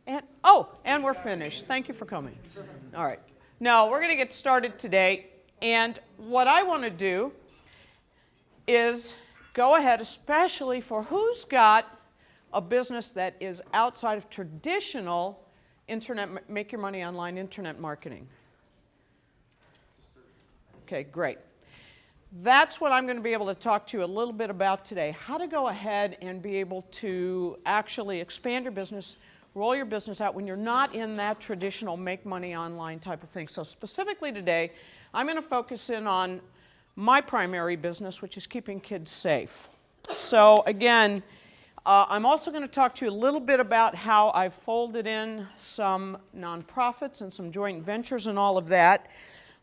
And we're finished. Thank you for coming. All right. Now, we're going to get started today. And what I want to do is go ahead, especially for who's got a business that is outside of traditional internet, make your money online internet marketing. Okay, great. That's what I'm going to be able to talk to you a little bit about today. How to go ahead and be able to actually expand your business, roll your business out when you're not in that traditional make money online type of thing. So specifically today, I'm going to focus in on my primary business, which is keeping kids safe. So again, I'm also going to talk to you a little bit about how I've folded in some nonprofits and some joint ventures and all of that.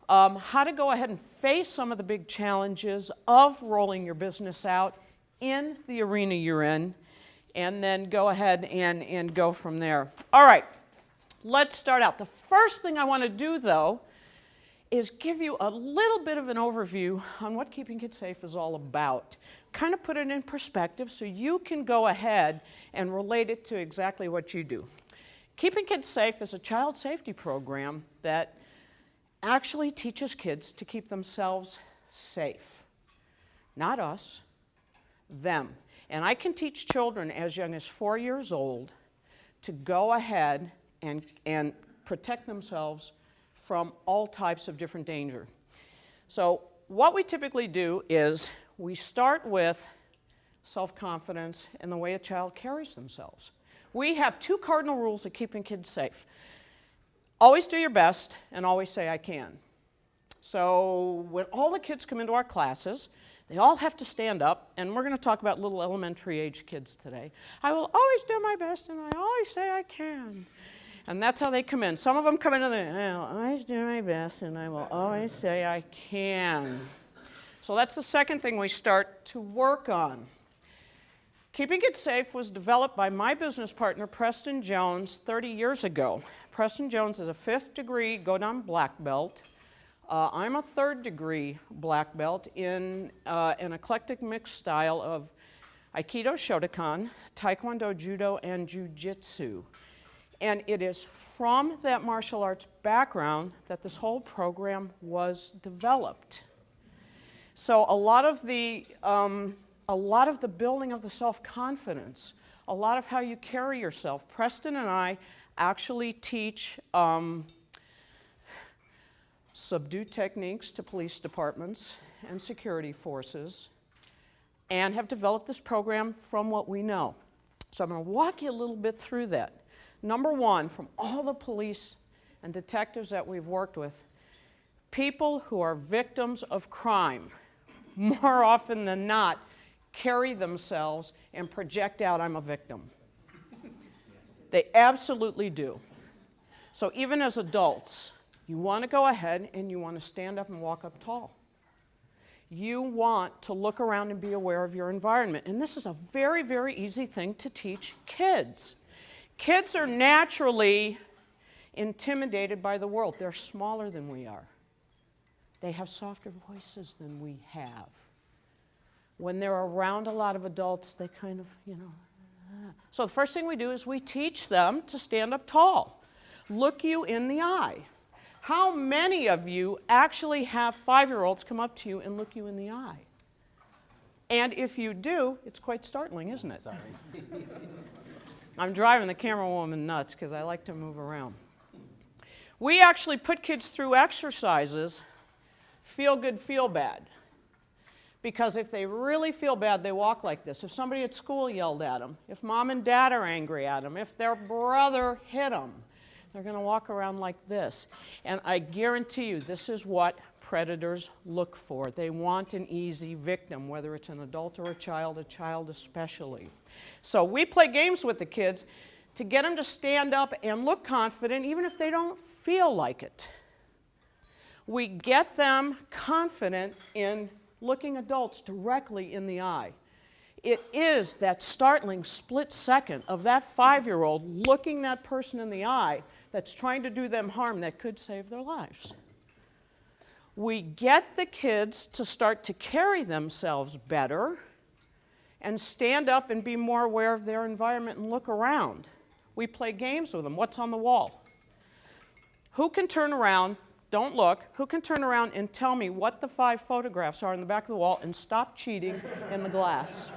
How to go ahead and face some of the big challenges of rolling your business out in the arena you're in, and then go ahead and go from there. All right, let's start out. The first thing I want to do, though, is give you a little bit of an overview on what Keeping Kids Safe is all about. Kind of put it in perspective so you can go ahead and relate it to exactly what you do. Keeping Kids Safe is a child safety program that actually teaches kids to keep themselves safe. Not us, them. And I can teach children as young as 4 years old to go ahead and protect themselves from all types of different danger. So what we typically do is we start with self-confidence and the way a child carries themselves. We have 2 cardinal rules of keeping kids safe. Always do your best and always say, I can. So when all the kids come into our classes, they all have to stand up, and we're going to talk about little elementary age kids today. I will always do my best and I always say I can. And that's how they come in. Some of them come in and they, I'll always do my best and I will always say I can. So that's the second thing we start to work on. Keeping Kids Safe was developed by my business partner, Preston Jones, 30 years ago. Preston Jones is a 5th degree Godam black belt. I'm a 3rd degree black belt in an eclectic mixed style of Aikido Shotokan, Taekwondo, Judo, and Jiu-Jitsu. And it is from that martial arts background that this whole program was developed. So a lot of the building of the self-confidence, a lot of how you carry yourself. Preston and I actually teach subdue techniques to police departments and security forces, and have developed this program from what we know. So I'm going to walk you a little bit through that. Number one, from all the police and detectives that we've worked with, people who are victims of crime, more often than not, carry themselves and project out, I'm a victim. They absolutely do. So even as adults, you want to go ahead and you want to stand up and walk up tall. You want to look around and be aware of your environment. And this is a very, very easy thing to teach kids. Kids are naturally intimidated by the world. They're smaller than we are. They have softer voices than we have. When they're around a lot of adults, they kind of, So the first thing we do is we teach them to stand up tall. Look you in the eye. How many of you actually have 5-year-olds come up to you and look you in the eye? And if you do, it's quite startling, isn't it? Sorry. I'm driving the camera woman nuts because I like to move around. We actually put kids through exercises, feel good, feel bad. Because if they really feel bad, they walk like this. If somebody at school yelled at them, if mom and dad are angry at them, if their brother hit them, they're going to walk around like this. And I guarantee you, this is what predators look for. They want an easy victim, whether it's an adult or a child especially. So we play games with the kids to get them to stand up and look confident, even if they don't feel like it. We get them confident in looking adults directly in the eye. It is that startling split second of that 5-year-old looking that person in the eye that's trying to do them harm that could save their lives. We get the kids to start to carry themselves better and stand up and be more aware of their environment and look around. We play games with them. What's on the wall? Who can turn around, don't look, who can turn around and tell me what the 5 photographs are on the back of the wall and stop cheating in the glass?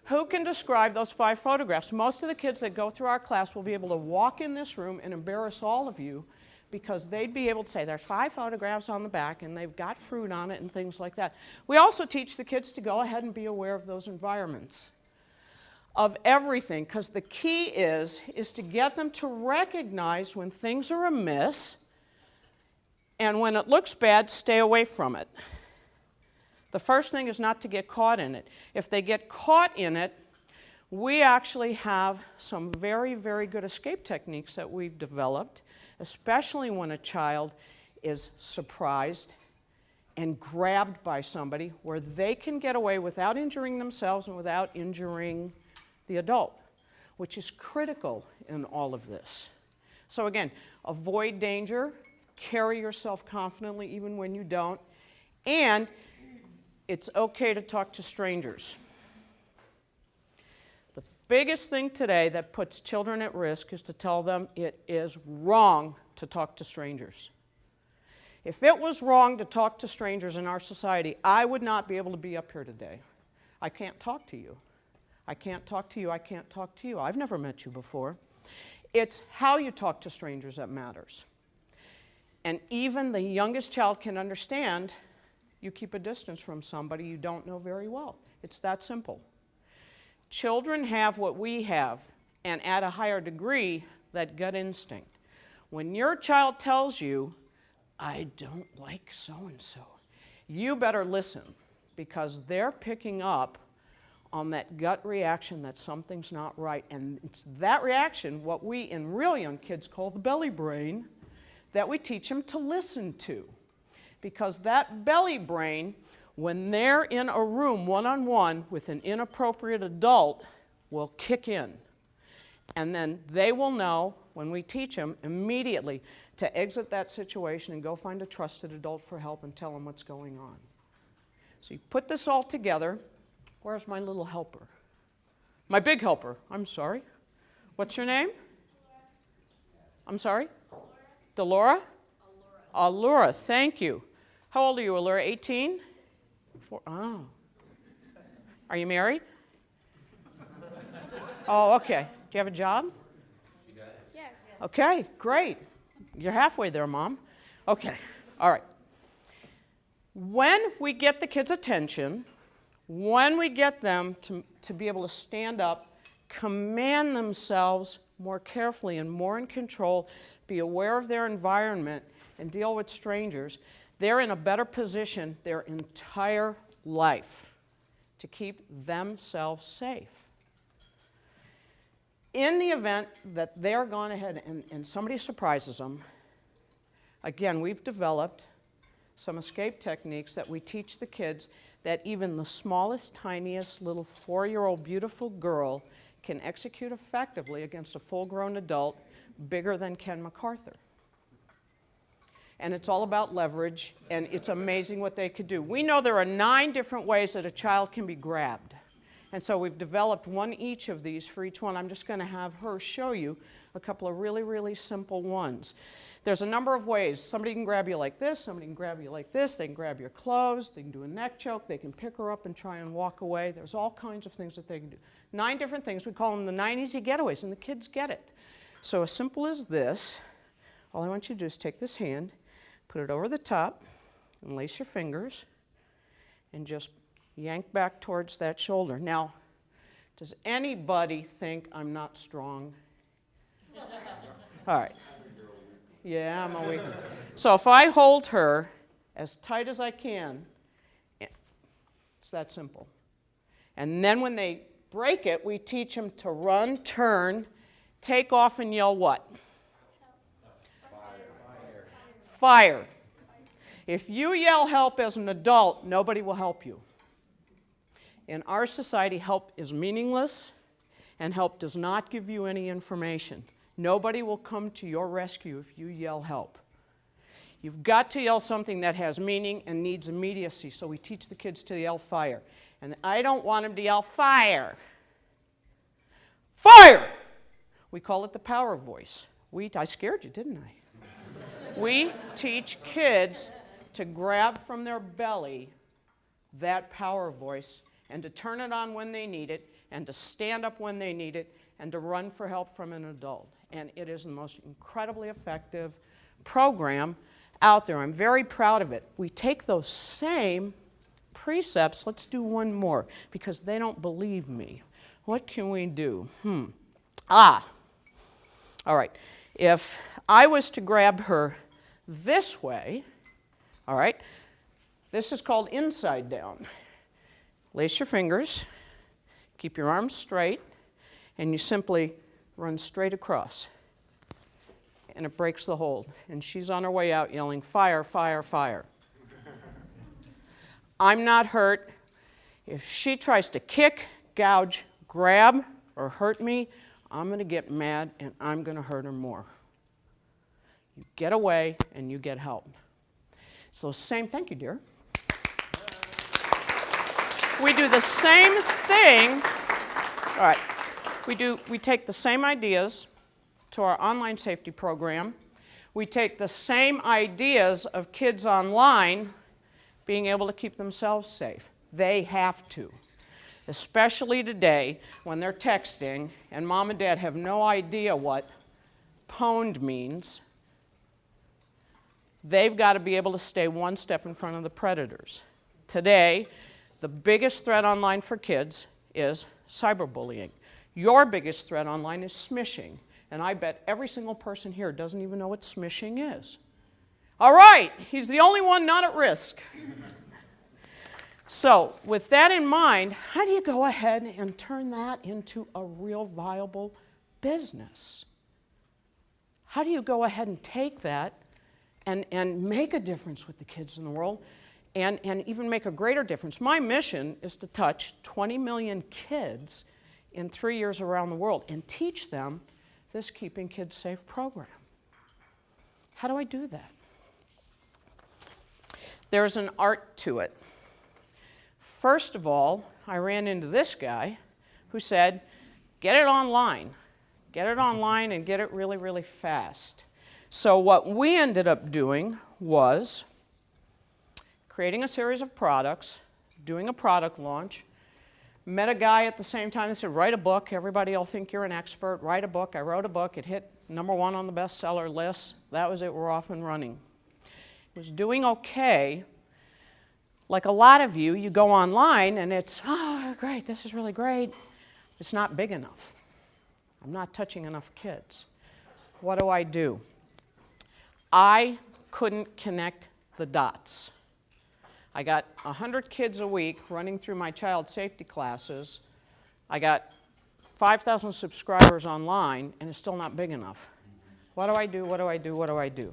Who can describe those 5 photographs? Most of the kids that go through our class will be able to walk in this room and embarrass all of you because they'd be able to say there's 5 photographs on the back and they've got fruit on it and things like that. We also teach the kids to go ahead and be aware of those environments, of everything, because the key is to get them to recognize when things are amiss, and when it looks bad, stay away from it. The first thing is not to get caught in it. If they get caught in it, we actually have some very, very good escape techniques that we've developed, especially when a child is surprised and grabbed by somebody, where they can get away without injuring themselves and without injuring the adult, which is critical in all of this. So again, avoid danger, carry yourself confidently even when you don't, and it's okay to talk to strangers. The biggest thing today that puts children at risk is to tell them it is wrong to talk to strangers. If it was wrong to talk to strangers in our society, I would not be able to be up here today. I can't talk to you. I can't talk to you, I can't talk to you. I've never met you before. It's how you talk to strangers that matters. And even the youngest child can understand you keep a distance from somebody you don't know very well. It's that simple. Children have what we have, and at a higher degree, that gut instinct. When your child tells you, I don't like so-and-so, you better listen, because they're picking up on that gut reaction that something's not right. And it's that reaction, what we in real young kids call the belly brain, that we teach them to listen to. Because that belly brain, when they're in a room one-on-one with an inappropriate adult, will kick in. And then they will know, when we teach them, immediately to exit that situation and go find a trusted adult for help and tell them what's going on. So you put this all together. Where's my little helper? My big helper, I'm sorry. What's your name? I'm sorry? Delora? Allura, thank you. How old are you, Allura? 18? Oh. Are you married? Oh, okay. Do you have a job? Yes. Okay, great. You're halfway there, Mom. Okay, all right. When we get the kids' attention, when we get them to be able to stand up, command themselves more carefully and more in control, be aware of their environment, and deal with strangers, they're in a better position their entire life to keep themselves safe. In the event that they're gone ahead and somebody surprises them, again, we've developed some escape techniques that we teach the kids that even the smallest, tiniest little 4-year-old beautiful girl can execute effectively against a full-grown adult bigger than Ken McArthur. And it's all about leverage, and it's amazing what they could do. We know there are 9 different ways that a child can be grabbed. And so we've developed one each of these for each one. I'm just going to have her show you a couple of really, really simple ones. There's a number of ways. Somebody can grab you like this, somebody can grab you like this, they can grab your clothes, they can do a neck choke, they can pick her up and try and walk away. There's all kinds of things that they can do. 9 different things. We call them the 9 easy getaways, and the kids get it. So as simple as this, all I want you to do is take this hand, put it over the top, and lace your fingers, and just yank back towards that shoulder. Now, does anybody think I'm not strong? All right. Yeah, I'm a weak one. So if I hold her as tight as I can, it's that simple. And then when they break it, we teach them to run, turn, take off, and yell what? Fire. Fire. If you yell help as an adult, nobody will help you. In our society, help is meaningless, and help does not give you any information. Nobody will come to your rescue if you yell help. You've got to yell something that has meaning and needs immediacy, so we teach the kids to yell fire. And I don't want them to yell fire. Fire! We call it the power voice. I scared you, didn't I? We teach kids to grab from their belly that power voice and to turn it on when they need it and to stand up when they need it and to run for help from an adult. And it is the most incredibly effective program out there. I'm very proud of it. We take those same precepts. Let's do one more because they don't believe me. What can we do? All right. If I was to grab her this way, all right, this is called inside down. Lace your fingers, keep your arms straight, and you simply run straight across. And it breaks the hold. And she's on her way out yelling, fire, fire, fire. I'm not hurt. If she tries to kick, gouge, grab, or hurt me, I'm going to get mad and I'm going to hurt her more. You get away and you get help. So thank you, dear. We do the same thing. All right. We take the same ideas to our online safety program. We take the same ideas of kids online being able to keep themselves safe. They have to, especially today when they're texting and mom and dad have no idea what pwned means. They've got to be able to stay one step in front of the predators. Today, the biggest threat online for kids is cyberbullying. Your biggest threat online is smishing. And I bet every single person here doesn't even know what smishing is. All right, he's the only one not at risk. So with that in mind, how do you go ahead and turn that into a real viable business? How do you go ahead and take that and make a difference with the kids in the world and even make a greater difference? My mission is to touch 20 million kids in 3 years around the world and teach them this Keeping Kids Safe program. How do I do that? There's an art to it. First of all, I ran into this guy who said, get it online. Get it online and get it really, really fast. So what we ended up doing was creating a series of products, doing a product launch, met a guy at the same time that said, write a book. Everybody will think you're an expert. Write a book. I wrote a book. It hit #1 on the bestseller list. That was it. We're off and running. It was doing okay. Like a lot of you, you go online and it's, oh, great, this is really great. It's not big enough. I'm not touching enough kids. What do? I couldn't connect the dots. I got 100 kids a week running through my child safety classes. I got 5,000 subscribers online, and it's still not big enough. What do I do?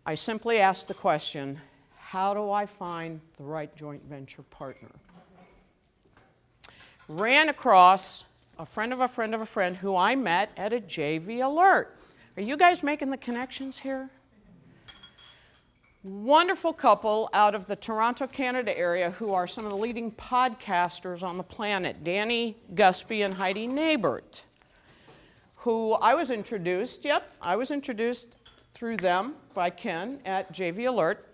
I simply ask the question, how do I find the right joint venture partner? Ran across a friend of a friend of a friend who I met at a JV Alert. Are you guys making the connections here? Wonderful couple out of the Toronto, Canada area who are some of the leading podcasters on the planet, Danny Gusby and Heidi Nabert, who I was introduced through them by Ken at JV Alert,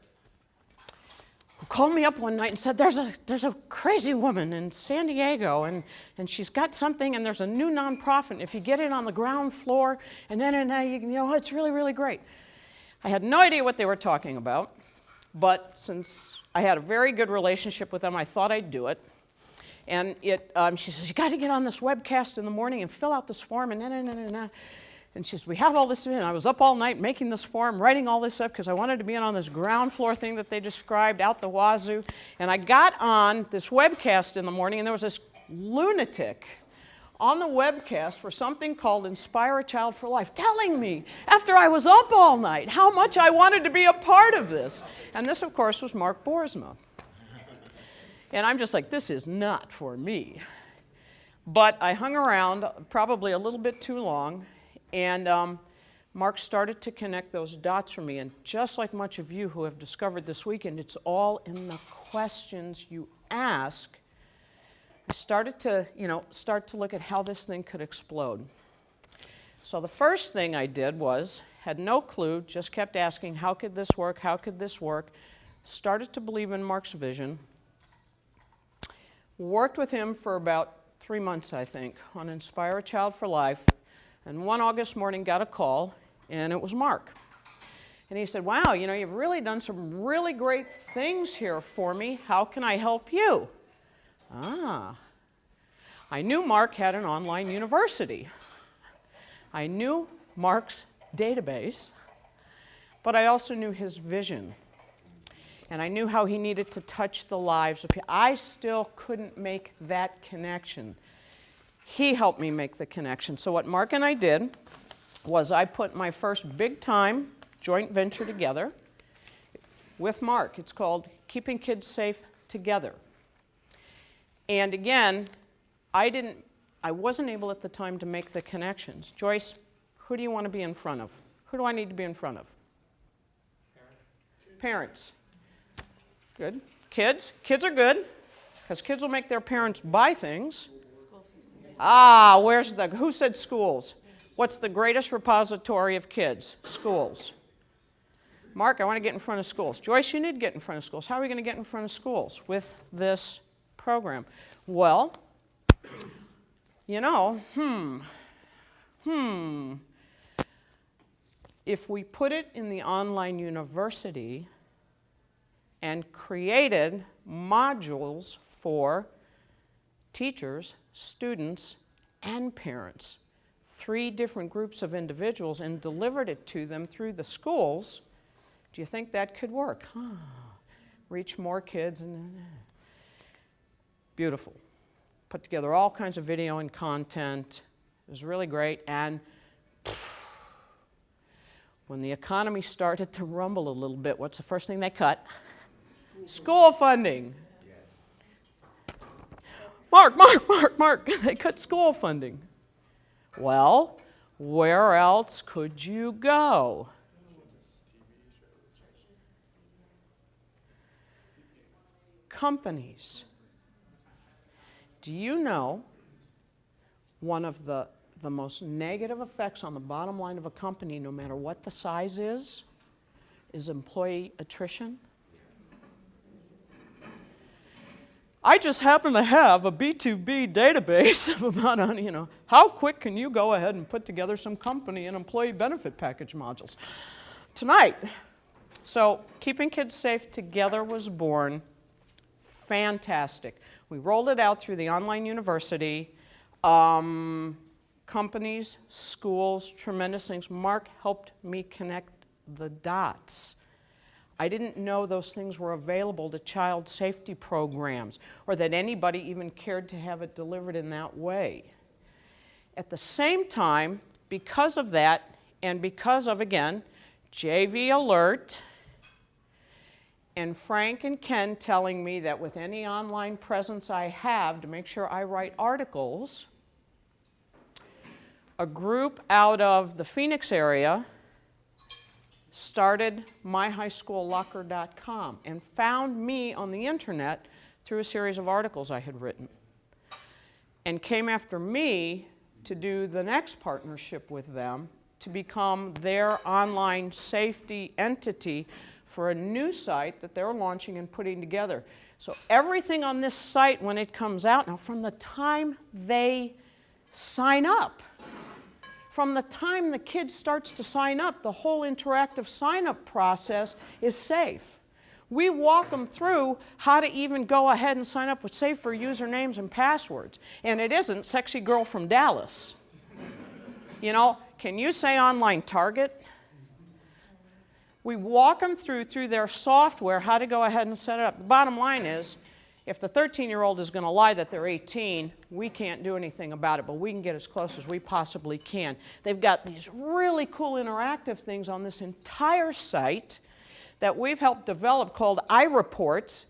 who called me up one night and said, there's a crazy woman in San Diego, and she's got something, and there's a new nonprofit, and if you get it on the ground floor, and then it's really, really great. I had no idea what they were talking about, but since I had a very good relationship with them, I thought I'd do it. And she says, you got to get on this webcast in the morning and fill out this form, and And she says, we have all this, and I was up all night making this form, writing all this up, because I wanted to be on this ground floor thing that they described out the wazoo. And I got on this webcast in the morning, and there was this lunatic on the webcast for something called Inspire a Child for Life, telling me, after I was up all night, how much I wanted to be a part of this. And this, of course, was Mark Boersma. And I'm just like, this is not for me. But I hung around probably a little bit too long, and Mark started to connect those dots for me. And just like much of you who have discovered this weekend, it's all in the questions you ask. I started to, look at how this thing could explode. So the first thing I did was, had no clue, just kept asking, how could this work, how could this work? Started to believe in Mark's vision. Worked with him for about 3 months, I think, on Inspire a Child for Life. And one August morning got a call, and it was Mark. And he said, wow, you know, you've really done some really great things here for me. How can I help you? I knew Mark had an online university. I knew Mark's database, but I also knew his vision. And I knew how he needed to touch the lives of people. I still couldn't make that connection. He helped me make the connection. So what Mark and I did was I put my first big-time joint venture together with Mark. It's called Keeping Kids Safe Together. And again, I wasn't able at the time to make the connections. Joyce, who do you want to be in front of? Who do I need to be in front of? Parents. Good. Kids. Kids are good, because kids will make their parents buy things. Who said schools? What's the greatest repository of kids? Schools. Mark, I want to get in front of schools. Joyce, you need to get in front of schools. How are we going to get in front of schools with this program? Well, you know, if we put it in the online university and created modules for teachers, students, and parents, 3 different groups of individuals, and delivered it to them through the schools, do you think that could work? Reach more kids. Beautiful. Put together all kinds of video and content. It was really great. And when the economy started to rumble a little bit, what's the first thing they cut? School funding. Mark, they cut school funding. Well, where else could you go? Companies. Do you know one of the most negative effects on the bottom line of a company, no matter what the size is employee attrition? I just happen to have a B2B database of about, you know, how quick can you go ahead and put together some company and employee benefit package modules? Tonight. So Keeping Kids Safe Together was born. Fantastic. We rolled it out through the online university, companies, schools, tremendous things. Mark helped me connect the dots. I didn't know those things were available to child safety programs, or that anybody even cared to have it delivered in that way. At the same time, because of that, and because of, again, JV Alert, and Frank and Ken telling me that with any online presence I have to make sure I write articles, a group out of the Phoenix area started myhighschoollocker.com and found me on the internet through a series of articles I had written, and came after me to do the next partnership with them to become their online safety entity for a new site that they're launching and putting together. So everything on this site, when it comes out, now from the time they sign up, from the time the kid starts to sign up, the whole interactive sign-up process is safe. We walk them through how to even go ahead and sign up with safer usernames and passwords. And it isn't sexy girl from Dallas. You know, can you say online target? We walk them through their software how to go ahead and set it up. The bottom line is, if the 13-year-old is going to lie that they're 18, we can't do anything about it, but we can get as close as we possibly can. They've got these really cool interactive things on this entire site that we've helped develop called iReports.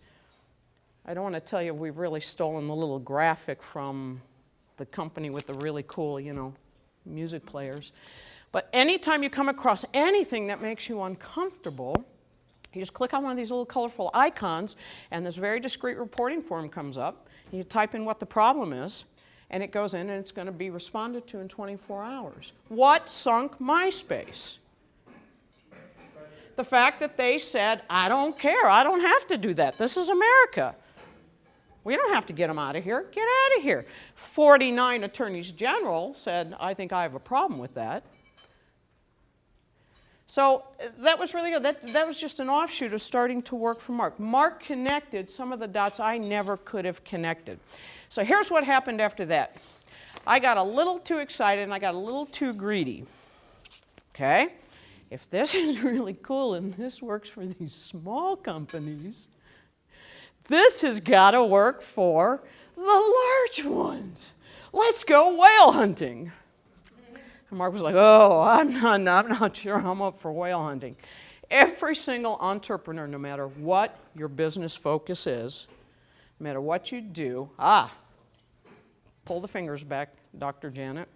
I don't want to tell you we've really stolen the little graphic from the company with the really cool, you know, music players. But anytime you come across anything that makes you uncomfortable, you just click on one of these little colorful icons, and this very discreet reporting form comes up. You type in what the problem is, and it goes in and it's going to be responded to in 24 hours. What sunk MySpace? The fact that they said, I don't care, I don't have to do that. This is America. We don't have to get them out of here. Get out of here. 49 attorneys general said, I think I have a problem with that. So that was really good. That was just an offshoot of starting to work for Mark. Mark connected some of the dots I never could have connected. So here's what happened after that. I got a little too excited and I got a little too greedy. Okay? If this is really cool and this works for these small companies, this has got to work for the large ones. Let's go whale hunting. And Mark was like, oh, I'm not sure I'm up for whale hunting. Every single entrepreneur, no matter what your business focus is, no matter what you do, pull the fingers back, Dr. Janet.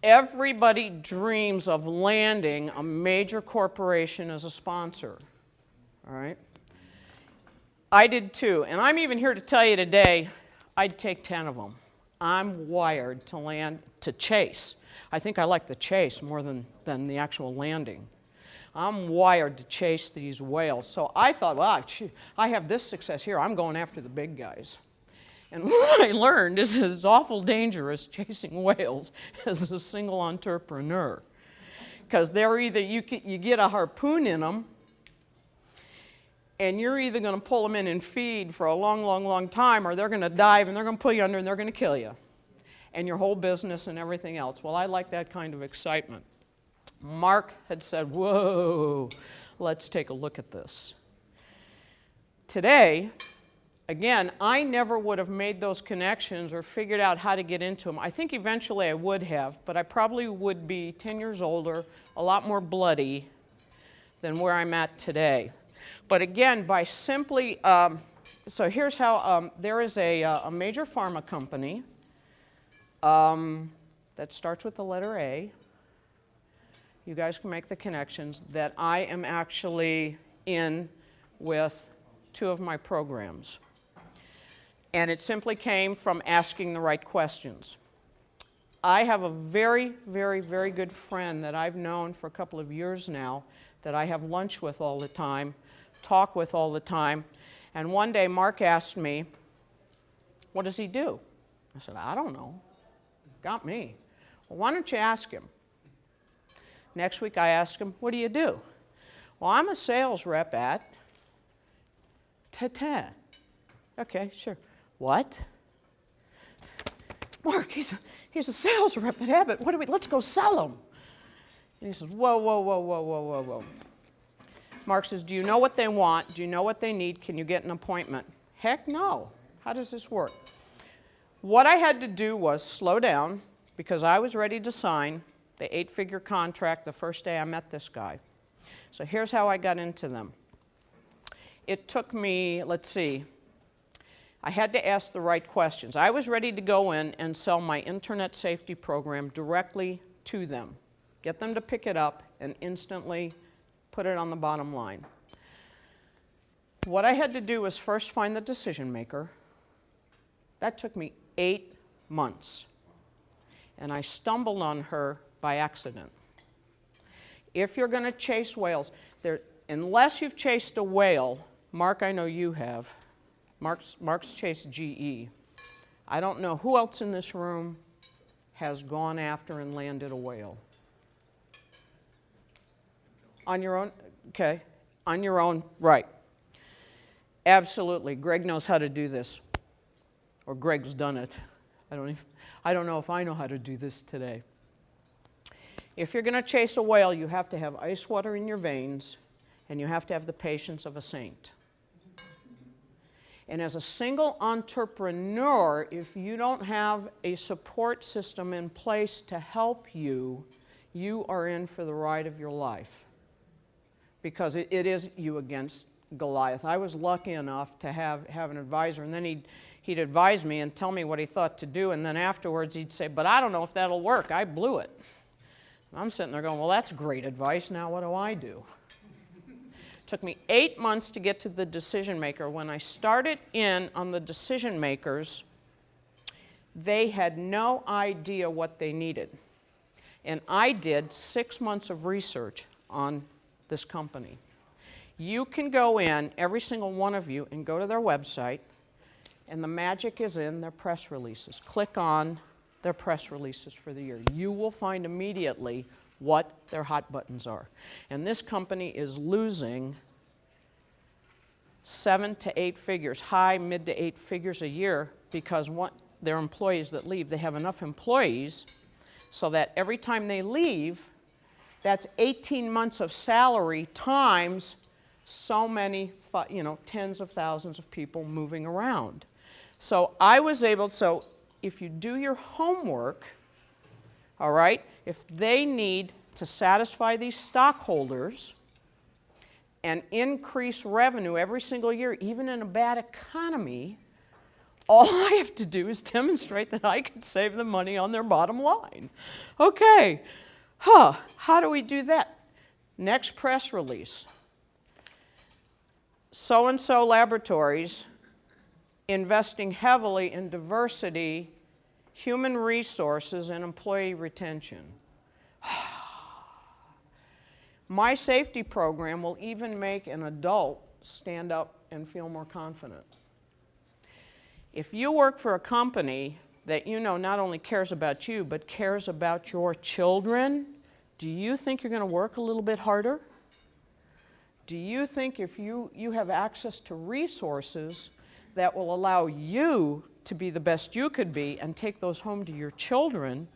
Everybody dreams of landing a major corporation as a sponsor, all right? I did too, and I'm even here to tell you today, I'd take 10 of them. I'm wired to chase. I think I like the chase more than the actual landing. I'm wired to chase these whales. So I thought, well, I have this success here. I'm going after the big guys. And what I learned is it's awful dangerous chasing whales as a single entrepreneur. Because they're either, you get a harpoon in them, and you're either going to pull them in and feed for a long, long, long time, or they're going to dive and they're going to pull you under and they're going to kill you. And your whole business and everything else. Well, I like that kind of excitement. Mark had said, whoa, let's take a look at this. Today, again, I never would have made those connections or figured out how to get into them. I think eventually I would have, but I probably would be 10 years older, a lot more bloody than where I'm at today. But again, by simply, so here's how, there is a major pharma company that starts with the letter A. You guys can make the connections that I am actually in with 2 of my programs. And it simply came from asking the right questions. I have a very, very, very good friend that I've known for a couple of years now that I have lunch with all the time, talk with all the time. And one day Mark asked me, what does he do? I said, I don't know. Got me. Well, why don't you ask him? Next week I asked him, what do you do? Well, I'm a sales rep at Tata. Okay, sure. What? Mark, he's a sales rep at Abbott. Let's go sell him. And he says, whoa, whoa, whoa, whoa, whoa, whoa, whoa. Mark says, do you know what they want? Do you know what they need? Can you get an appointment? Heck no. How does this work? What I had to do was slow down because I was ready to sign the 8-figure contract the first day I met this guy. So here's how I got into them. It took me, let's see, I had to ask the right questions. I was ready to go in and sell my internet safety program directly to them, get them to pick it up and instantly put it on the bottom line. What I had to do was first find the decision maker. That took me 8 months. And I stumbled on her by accident. If you're going to chase whales, unless you've chased a whale, Mark, I know you have. Mark's chased GE. I don't know who else in this room has gone after and landed a whale. On your own? Okay. On your own, right. Absolutely. Greg knows how to do this. Or Greg's done it. I don't know if I know how to do this today. If you're going to chase a whale, you have to have ice water in your veins, and you have to have the patience of a saint. And as a single entrepreneur, if you don't have a support system in place to help you, you are in for the ride of your life. Because it is you against Goliath. I was lucky enough to have an advisor, and then he'd advise me and tell me what he thought to do, and then afterwards he'd say, but I don't know if that'll work. I blew it. And I'm sitting there going, well, that's great advice. Now what do I do? It took me 8 months to get to the decision maker. When I started in on the decision makers, They had no idea what they needed. And I did 6 months of research on this company. You can go in, every single one of you, and go to their website, and the magic is in their press releases. Click on their press releases for the year. You will find immediately what their hot buttons are. And this company is losing 7 to 8 figures, high, mid to 8 figures a year, because their employees that leave, they have enough employees so that every time they leave, that's 18 months of salary times so many, tens of thousands of people moving around. So I was able, so if you do your homework, all right, if they need to satisfy these stockholders and increase revenue every single year, even in a bad economy, all I have to do is demonstrate that I can save them money on their bottom line. Okay, how do we do that? Next press release. So-and-so laboratories investing heavily in diversity, human resources, and employee retention. My safety program will even make an adult stand up and feel more confident. If you work for a company that you know not only cares about you, but cares about your children, do you think you're going to work a little bit harder? Do you think if you have access to resources that will allow you to be the best you could be and take those home to your children,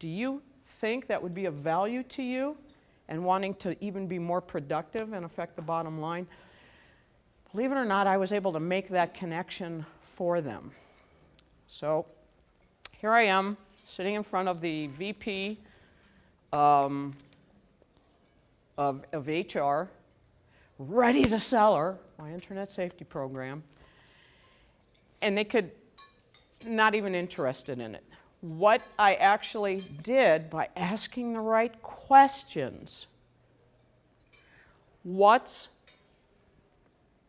do you think that would be of value to you and wanting to even be more productive and affect the bottom line? Believe it or not, I was able to make that connection for them. So here I am sitting in front of the VP of HR, ready to sell her my internet safety program, and they could not even interested in it. What I actually did by asking the right questions, what's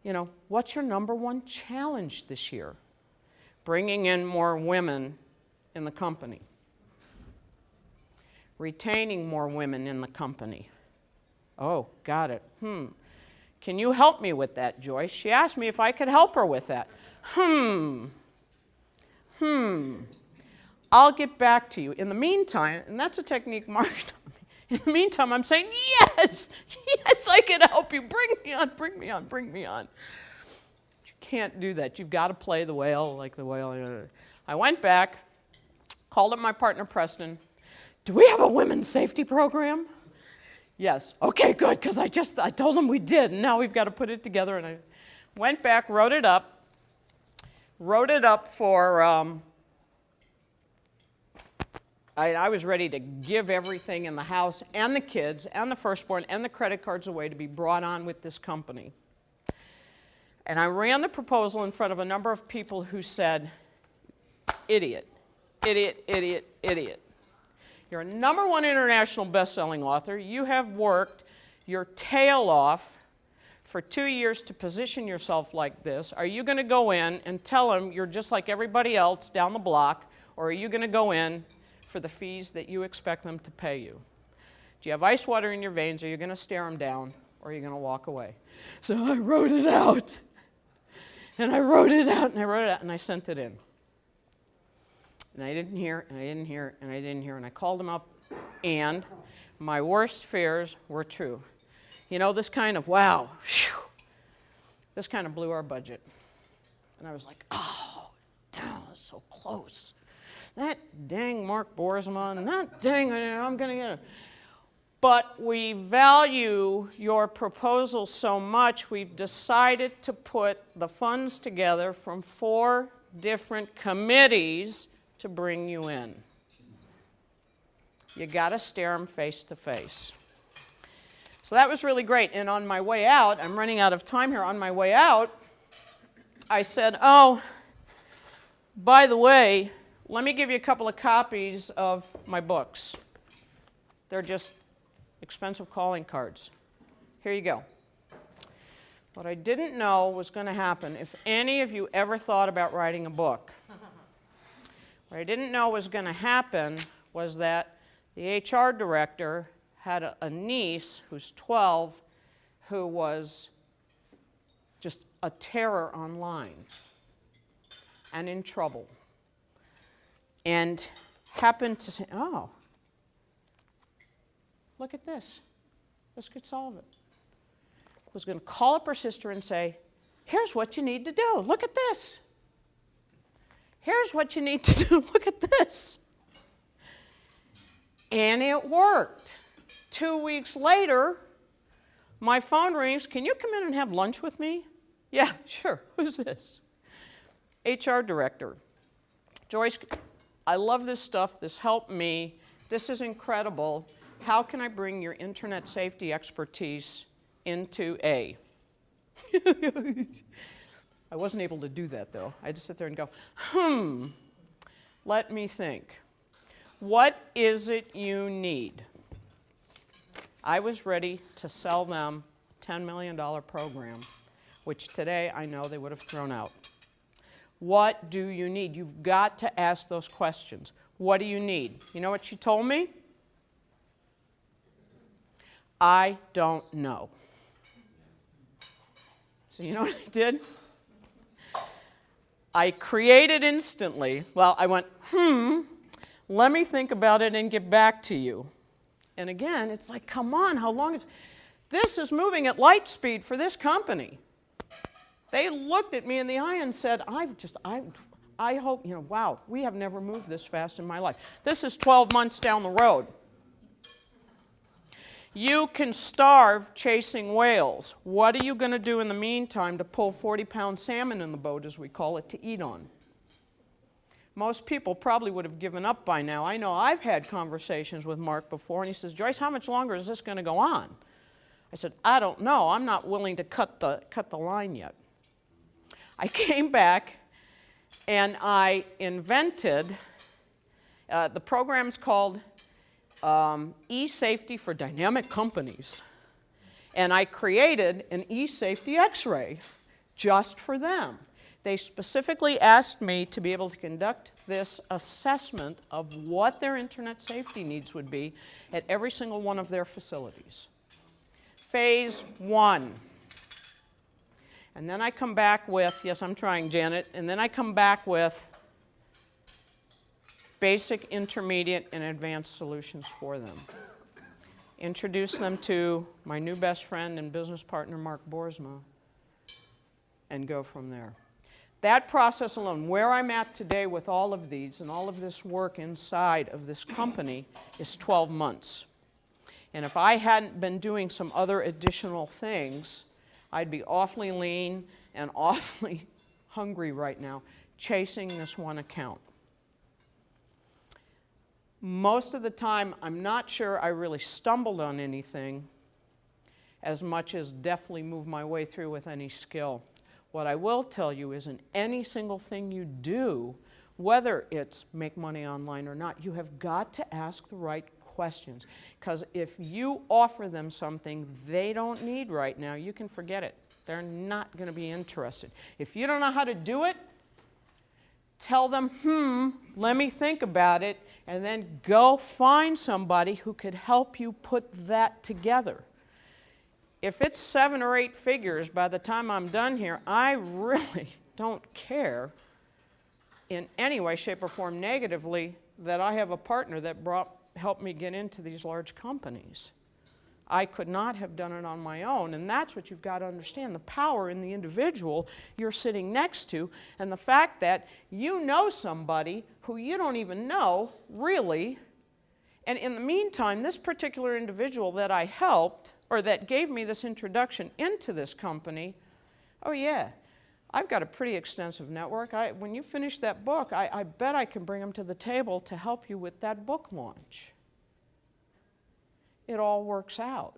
your number one challenge this year? Bringing in more women in the company. Retaining more women in the company. Oh, got it. Can you help me with that, Joyce? She asked me if I could help her with that. I'll get back to you. In the meantime, and that's a technique Mark taught me. In the meantime, I'm saying, yes, I can help you. Bring me on, bring me on, bring me on. But you can't do that. You've got to play the whale like the whale. I went back, called up my partner, Preston. Do we have a women's safety program? Yes. Okay, good, because I told them we did, and now we've got to put it together. And I went back, wrote it up for, I was ready to give everything in the house and the kids and the firstborn and the credit cards away to be brought on with this company. And I ran the proposal in front of a number of people who said, idiot, idiot, idiot, idiot. You're a #1 international best-selling author. You have worked your tail off for 2 years to position yourself like this. Are you going to go in and tell them you're just like everybody else down the block, or are you going to go in for the fees that you expect them to pay you? Do you have ice water in your veins? Are you going to stare them down, or are you going to walk away? So I wrote it out. And I wrote it out, and I wrote it out, and I sent it in. And I didn't hear, and I didn't hear, and I didn't hear. And I called him up, and my worst fears were true. This kind of, wow, whew, this kind of blew our budget. And I was like, oh, damn, it's so close. That dang Mark Boersma, and that dang, I'm going to get it. But we value your proposal so much, we've decided to put the funds together from 4 different committees to bring you in. You got to stare them face to face. So that was really great. And on my way out, I'm running out of time here. On my way out, I said, oh, by the way, let me give you a couple of copies of my books. They're just expensive calling cards. Here you go. What I didn't know was going to happen if any of you ever thought about writing a book. What I didn't know was going to happen was that the HR director had a niece who's 12 who was just a terror online and in trouble. And happened to say, oh, look at this. This could solve it. Was going to call up her sister and say, here's what you need to do. Look at this. Here's what you need to do. Look at this. And it worked. 2 weeks later, my phone rings. Can you come in and have lunch with me? Yeah, sure. Who's this? HR director. Joyce, I love this stuff. This helped me. This is incredible. How can I bring your internet safety expertise into A? I wasn't able to do that, though. I had to sit there and go, let me think. What is it you need? I was ready to sell them a $10 million program, which today I know they would have thrown out. What do you need? You've got to ask those questions. What do you need? You know what she told me? I don't know. So you know what I did? I created instantly. Well, I went, let me think about it and get back to you. And again, it's like, come on, how long is... This is moving at light speed for this company. They looked at me in the eye and said, I hope, wow, we have never moved this fast in my life. This is 12 months down the road. You can starve chasing whales. What are you going to do in the meantime to pull 40-pound salmon in the boat, as we call it, to eat on? Most people probably would have given up by now. I know I've had conversations with Mark before, and he says, Joyce, how much longer is this going to go on? I said, I don't know. I'm not willing to cut the line yet. I came back, and I invented, the program's called E-Safety for Dynamic Companies. And I created an E-Safety X-ray just for them. They specifically asked me to be able to conduct this assessment of what their internet safety needs would be at every single one of their facilities. Phase 1. And then I come back with, yes, I'm trying, Janet, and then I come back with basic, intermediate, and advanced solutions for them. Introduce them to my new best friend and business partner, Mark Boersma, and go from there. That process alone, where I'm at today with all of these and all of this work inside of this company, is 12 months. And if I hadn't been doing some other additional things, I'd be awfully lean and awfully hungry right now, chasing this one account. Most of the time, I'm not sure I really stumbled on anything as much as definitely moved my way through with any skill. What I will tell you is in any single thing you do, whether it's make money online or not, you have got to ask the right questions. Because if you offer them something they don't need right now, you can forget it. They're not going to be interested. If you don't know how to do it, tell them, let me think about it, and then go find somebody who could help you put that together. If it's 7 or 8 figures by the time I'm done here, I really don't care in any way, shape, or form negatively that I have a partner that helped me get into these large companies. I could not have done it on my own, and that's what you've got to understand, the power in the individual you're sitting next to, and the fact that you know somebody who you don't even know, really, and in the meantime, this particular individual that I helped, or that gave me this introduction into this company, oh yeah, I've got a pretty extensive network. When you finish that book, I bet I can bring them to the table to help you with that book launch. It all works out.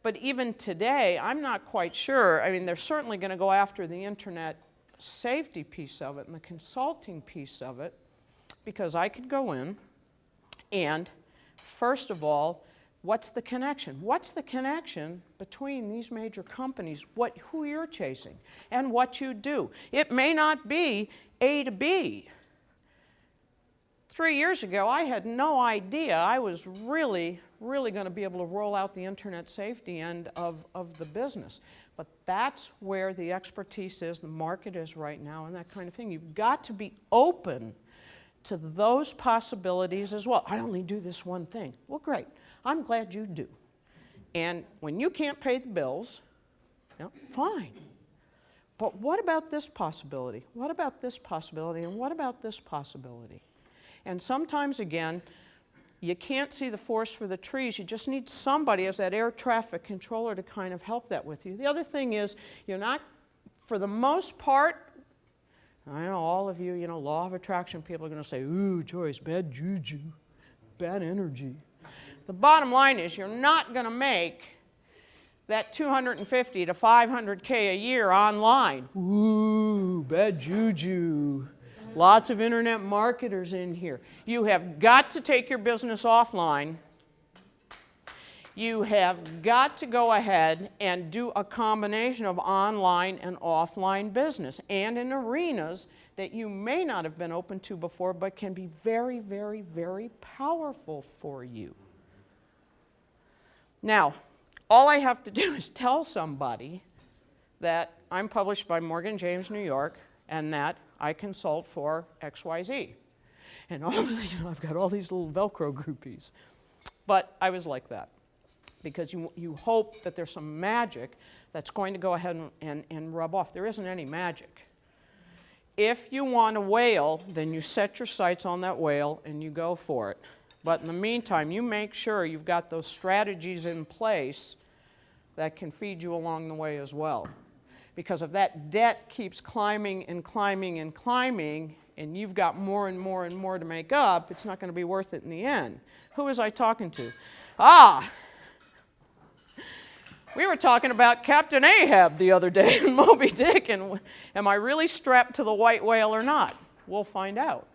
But even today, I'm not quite sure. I mean, they're certainly going to go after the internet safety piece of it and the consulting piece of it, because I could go in and, first of all, what's the connection? What's the connection between these major companies, who you're chasing, and what you do? It may not be A to B. 3 years ago, I had no idea I was really going to be able to roll out the internet safety end of the business. But that's where the expertise is, the market is right now, and that kind of thing. You've got to be open to those possibilities as well. I only do this one thing. Well, great. I'm glad you do. And when you can't pay the bills, fine. But what about this possibility? What about this possibility? And what about this possibility? And sometimes, again, you can't see the forest for the trees. You just need somebody as that air traffic controller to kind of help that with you. The other thing is, you're not, for the most part, I know all of you, law of attraction people are going to say, ooh, Joyce, bad juju, bad energy. The bottom line is you're not going to make that 250 to 500K a year online. Ooh, bad juju. Lots of internet marketers in here. You have got to take your business offline. You have got to go ahead and do a combination of online and offline business, and in arenas that you may not have been open to before, but can be very, very, very powerful for you. Now, all I have to do is tell somebody that I'm published by Morgan James, New York, and that I consult for XYZ. And obviously, I've got all these little Velcro groupies. But I was like that, because you hope that there's some magic that's going to go ahead and rub off. There isn't any magic. If you want a whale, then you set your sights on that whale and you go for it. But in the meantime, you make sure you've got those strategies in place that can feed you along the way as well. Because if that debt keeps climbing and climbing and climbing, and you've got more and more and more to make up, it's not going to be worth it in the end. Who was I talking to? We were talking about Captain Ahab the other day in Moby Dick, and am I really strapped to the white whale or not? We'll find out.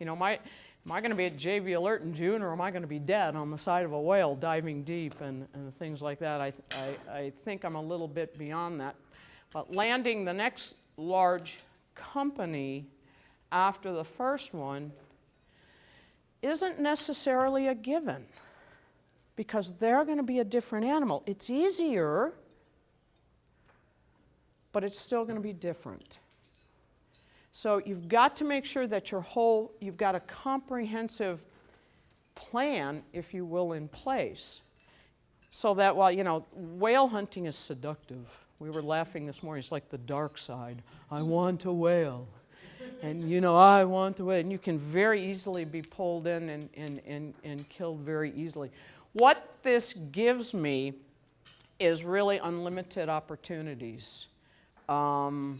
Am I going to be at JV Alert in June, or am I going to be dead on the side of a whale diving deep and things like that? I think I'm a little bit beyond that. But landing the next large company after the first one isn't necessarily a given, because they're going to be a different animal. It's easier, but it's still going to be different. So you've got to make sure that you've got a comprehensive plan, if you will, in place, so that while, whale hunting is seductive. We were laughing this morning, it's like the dark side. I want a whale. And I want a whale. And you can very easily be pulled in and killed very easily. What this gives me is really unlimited opportunities after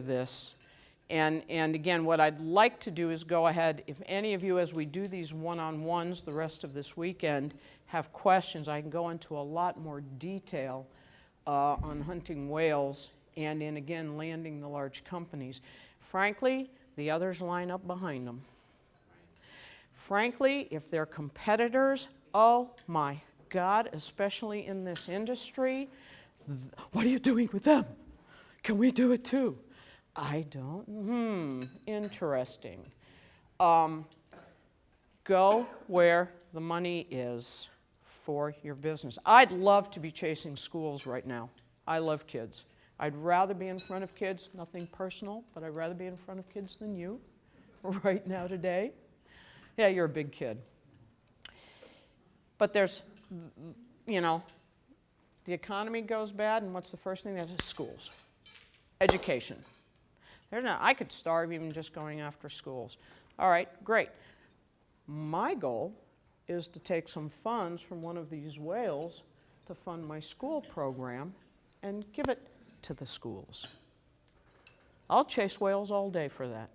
this. And again, what I'd like to do is go ahead, if any of you, as we do these one-on-ones the rest of this weekend, have questions, I can go into a lot more detail on hunting whales and in, again, landing the large companies. Frankly, the others line up behind them. Frankly, if they're competitors, oh my God, especially in this industry, what are you doing with them? Can we do it too? I don't. Interesting. Go where the money is for your business. I'd love to be chasing schools right now. I love kids. I'd rather be in front of kids, nothing personal, but I'd rather be in front of kids than you right now today. Yeah, you're a big kid. But there's, the economy goes bad, and what's the first thing? That's schools. Education. I could starve even just going after schools. All right, great. My goal is to take some funds from one of these whales to fund my school program and give it to the schools. I'll chase whales all day for that.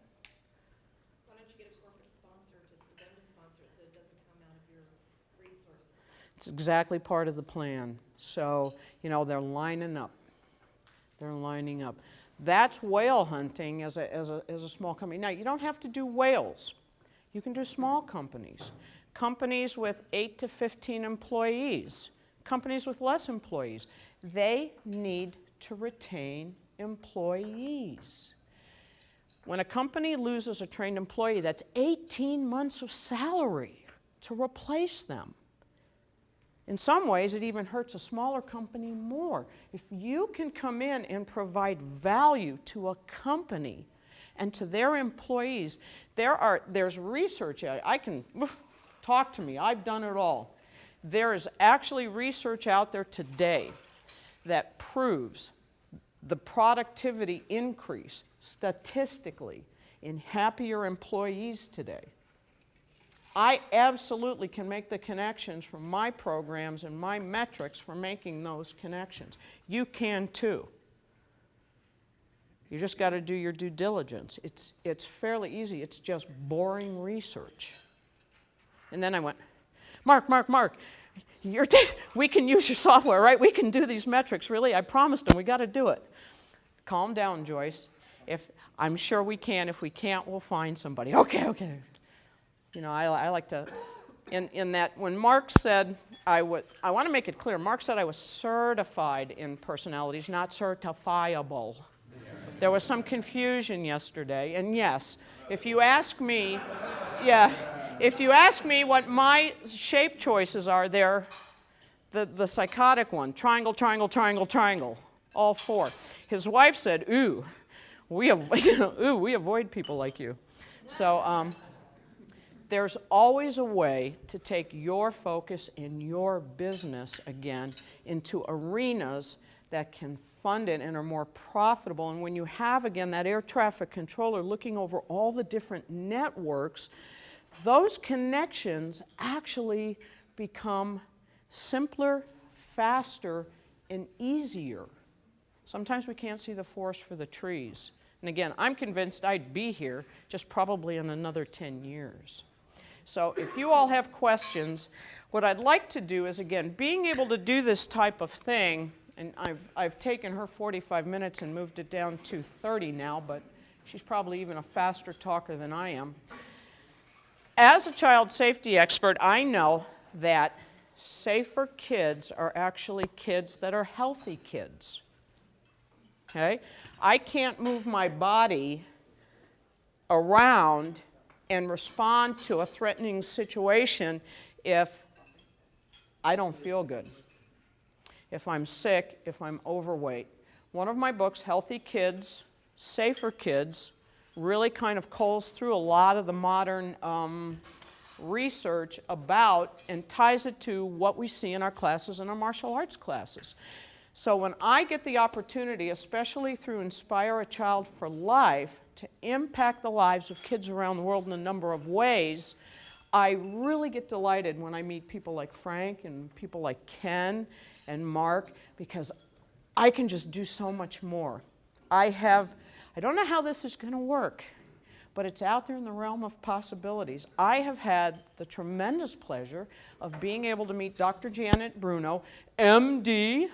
Why don't you get a corporate sponsor for them to sponsor it so it doesn't come out of your resources? It's exactly part of the plan. So, they're lining up. They're lining up. That's whale hunting as a small company. Now, you don't have to do whales. You can do small companies. Companies with 8 to 15 employees. Companies with less employees. They need to retain employees. When a company loses a trained employee, that's 18 months of salary to replace them. In some ways, it even hurts a smaller company more. If you can come in and provide value to a company and to their employees, there's research. I can talk to me. I've done it all. There is actually research out there today that proves the productivity increase statistically in happier employees today. I absolutely can make the connections from my programs and my metrics for making those connections. You can too. You just got to do your due diligence. It's fairly easy. It's just boring research. And then I went, Mark, we can use your software, right? We can do these metrics. Really, I promised them we got to do it. Calm down, Joyce. I'm sure we can. If we can't, we'll find somebody. Okay. You know, I like to, in that, when Mark said, I want to make it clear, Mark said I was certified in personalities, not certifiable. There was some confusion yesterday, and yes, if you ask me what my shape choices are, they're the psychotic one, triangle, triangle, triangle, triangle, all four. His wife said, ooh, we avoid people like you. So there's always a way to take your focus in your business again into arenas that can fund it and are more profitable. And when you have, again, that air traffic controller looking over all the different networks, those connections actually become simpler, faster, and easier. Sometimes we can't see the forest for the trees. And again, I'm convinced I'd be here just probably in another 10 years. So if you all have questions, what I'd like to do is, again, being able to do this type of thing, and I've taken her 45 minutes and moved it down to 30 now, but she's probably even a faster talker than I am. As a child safety expert, I know that safer kids are actually kids that are healthy kids. Okay? I can't move my body around and respond to a threatening situation if I don't feel good, if I'm sick, if I'm overweight. One of my books, Healthy Kids, Safer Kids, really kind of culls through a lot of the modern research about and ties it to what we see in our classes and our martial arts classes. So when I get the opportunity, especially through Inspire a Child for Life, to impact the lives of kids around the world in a number of ways, I really get delighted when I meet people like Frank and people like Ken and Mark, because I can just do so much more. I don't know how this is going to work, but it's out there in the realm of possibilities. I have had the tremendous pleasure of being able to meet Dr. Janet Bruno, MD,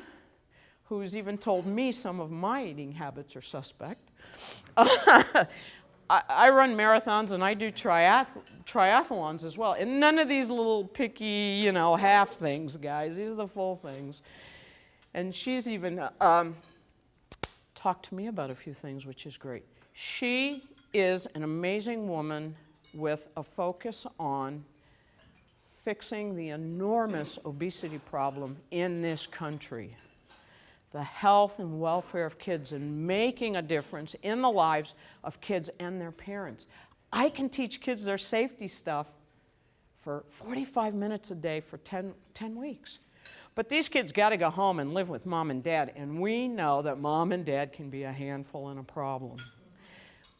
who's even told me some of my eating habits are suspect. I run marathons and I do triathlons as well. And none of these little picky, half things, guys. These are the full things. And she's even talked to me about a few things, which is great. She is an amazing woman with a focus on fixing the enormous obesity problem in this country. The health and welfare of kids and making a difference in the lives of kids and their parents. I can teach kids their safety stuff for 45 minutes a day for 10 weeks. But these kids got to go home and live with mom and dad, and we know that mom and dad can be a handful and a problem.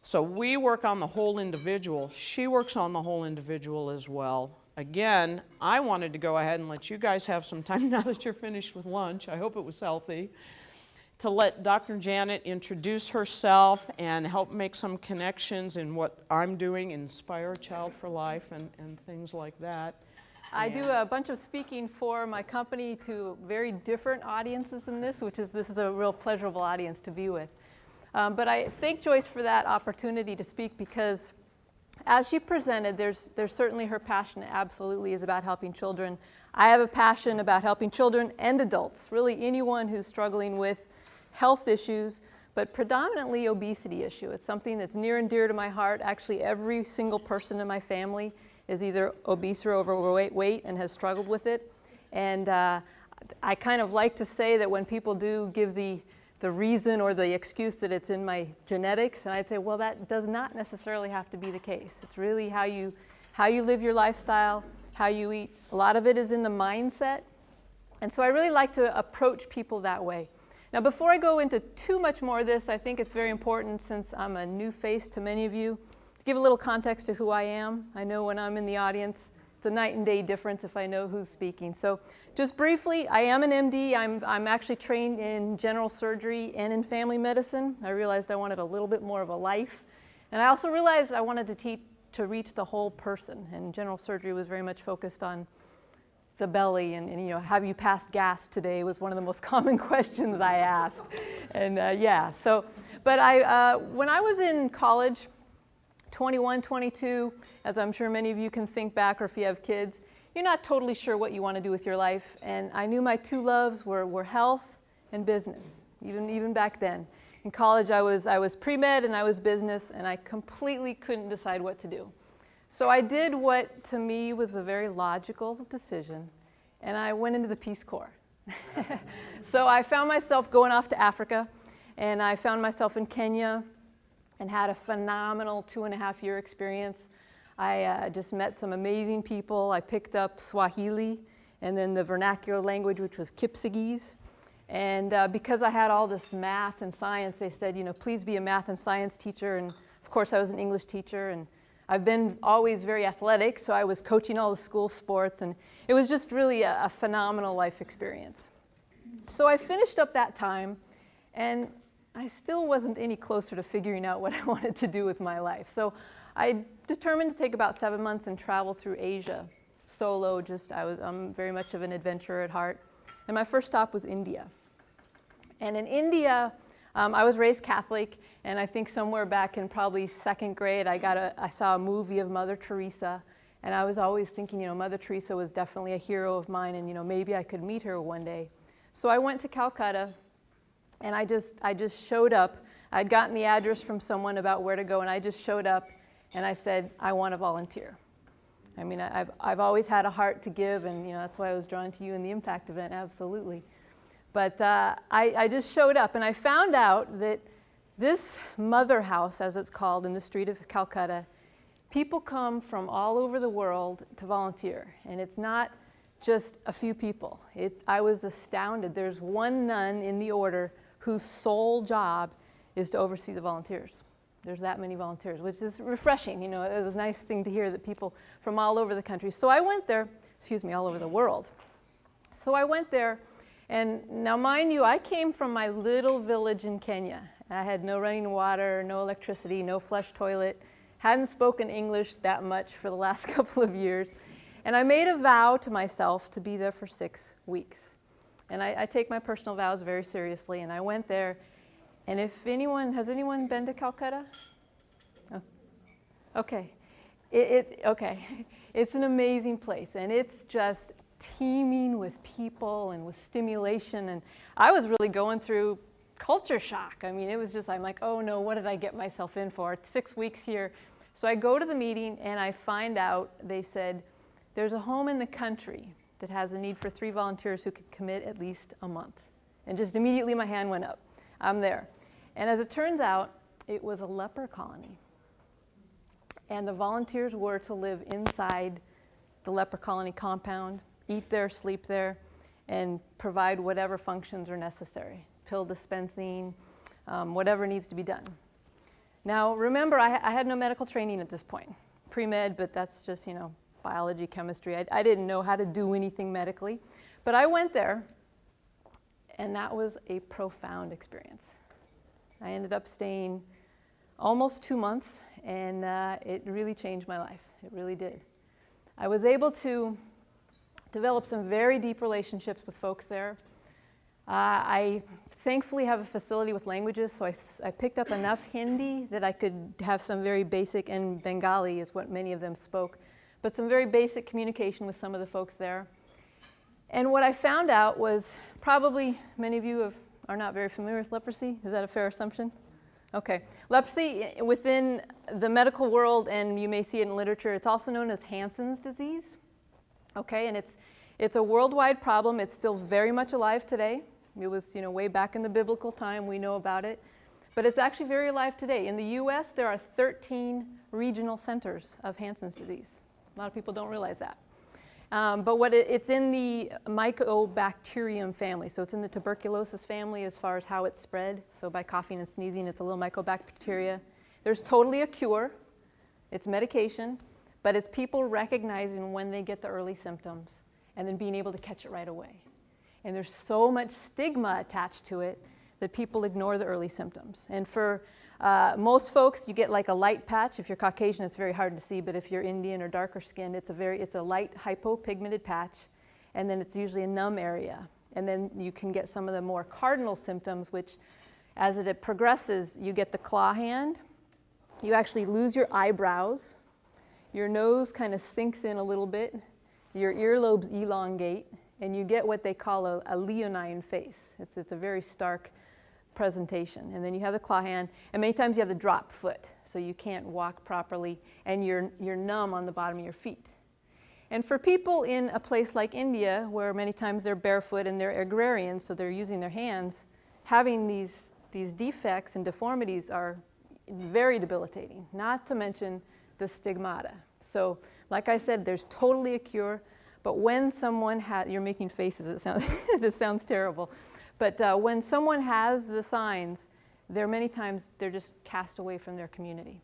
So we work on the whole individual. She works on the whole individual as well. Again, I wanted to go ahead and let you guys have some time now that you're finished with lunch. I hope it was healthy. To let Dr. Janet introduce herself and help make some connections in what I'm doing, Inspire a Child for Life and things like that. I do a bunch of speaking for my company to very different audiences than this is a real pleasurable audience to be with. But I thank Joyce for that opportunity to speak, because as she presented, there's certainly her passion absolutely is about helping children. I have a passion about helping children and adults, really anyone who's struggling with health issues, but predominantly obesity issue. It's something that's near and dear to my heart. Actually, every single person in my family is either obese or overweight and has struggled with it. And I kind of like to say that when people do give the reason or the excuse that it's in my genetics, and I'd say, well, that does not necessarily have to be the case. It's really how you live your lifestyle, how you eat. A lot of it is in the mindset. And so I really like to approach people that way. Now, before I go into too much more of this, I think it's very important, since I'm a new face to many of you, to give a little context to who I am. I know when I'm in the audience, it's a night and day difference if I know who's speaking. So just briefly, I am an MD. I'm actually trained in general surgery and in family medicine. I realized I wanted a little bit more of a life. And I also realized I wanted to reach the whole person. And general surgery was very much focused on the belly, and you know, have you passed gas today was one of the most common questions I asked. And yeah, so, but when I was in college, 21, 22, as I'm sure many of you can think back, or if you have kids, you're not totally sure what you want to do with your life. And I knew my two loves were health and business, even back then. In college, I was pre-med and I was business, and I completely couldn't decide what to do. So I did what to me was a very logical decision, and I went into the Peace Corps. So I found myself going off to Africa, and I found myself in Kenya and had a phenomenal 2.5-year experience. I just met some amazing people. I picked up Swahili and then the vernacular language, which was Kipsigis. And because I had all this math and science, they said, you know, please be a math and science teacher. And of course, I was an English teacher, and I've been always very athletic, so I was coaching all the school sports, and it was just really a phenomenal life experience. So I finished up that time, and I still wasn't any closer to figuring out what I wanted to do with my life. So I determined to take about 7 months and travel through Asia solo. I'm very much of an adventurer at heart. And my first stop was India. And in India, I was raised Catholic, and I think somewhere back in probably second grade, I saw a movie of Mother Teresa, and I was always thinking, you know, Mother Teresa was definitely a hero of mine, and you know, maybe I could meet her one day. So I went to Calcutta, and I just showed up. I'd gotten the address from someone about where to go, and I just showed up, and I said, I want to volunteer. I mean, I've always had a heart to give, and you know, that's why I was drawn to you in the Impact event, absolutely. But I just showed up, and I found out that this mother house, as it's called, in the street of Calcutta, people come from all over the world to volunteer. And it's not just a few people. I was astounded. There's one nun in the order whose sole job is to oversee the volunteers. There's that many volunteers, which is refreshing. You know, it was a nice thing to hear that people from all over the country. So I went there, all over the world. So I went there. And now, mind you, I came from my little village in Kenya. I had no running water, no electricity, no flush toilet, hadn't spoken English that much for the last couple of years. And I made a vow to myself to be there for 6 weeks. And I take my personal vows very seriously, and I went there. And has anyone been to Calcutta? Oh. Okay. Okay. It's an amazing place, and it's just teeming with people and with stimulation, and I was really going through culture shock. I mean, it was just, I'm like, oh no, what did I get myself in for? 6 weeks here. So I go to the meeting, and I find out, they said, there's a home in the country that has a need for 3 volunteers who could commit at least a month. And just immediately my hand went up. I'm there. And as it turns out, it was a leper colony. And the volunteers were to live inside the leper colony compound, eat there, sleep there, and provide whatever functions are necessary. Pill dispensing, whatever needs to be done. Now, remember, I had no medical training at this point. Pre-med, but that's just, you know, biology, chemistry. I didn't know how to do anything medically. But I went there, and that was a profound experience. I ended up staying almost 2 months, and it really changed my life. It really did. I was able to develop some very deep relationships with folks there. I thankfully have a facility with languages, so I picked up enough Hindi that I could have some very basic, and Bengali is what many of them spoke, but some very basic communication with some of the folks there. And what I found out was, probably many of you have are not very familiar with leprosy. Is that a fair assumption? Okay. Leprosy within the medical world, and you may see it in literature, it's also known as Hansen's disease. Okay, and it's a worldwide problem. It's still very much alive today. It was, way back in the biblical time, we know about it. But it's actually very alive today. In the US, there are 13 regional centers of Hansen's disease. A lot of people don't realize that. But it's in the Mycobacterium family. So it's in the tuberculosis family as far as how it's spread. So by coughing and sneezing, it's a little mycobacteria. There's totally a cure. It's medication. But it's people recognizing when they get the early symptoms and then being able to catch it right away. And there's so much stigma attached to it that people ignore the early symptoms. And for most folks, you get like a light patch. If you're Caucasian, it's very hard to see, but if you're Indian or darker skinned, it's a light hypopigmented patch, and then it's usually a numb area. And then you can get some of the more cardinal symptoms, which as it progresses, you get the claw hand, you actually lose your eyebrows, your nose kind of sinks in a little bit, your earlobes elongate, and you get what they call a leonine face. It's a very stark presentation. And then you have the claw hand, and many times you have the drop foot, so you can't walk properly, and you're numb on the bottom of your feet. And for people in a place like India, where many times they're barefoot and they're agrarians, so they're using their hands, having these defects and deformities are very debilitating, not to mention the stigmata. So, like I said, there's totally a cure. But when someone you're making faces, this sounds terrible, but when someone has the signs, many times they're just cast away from their community,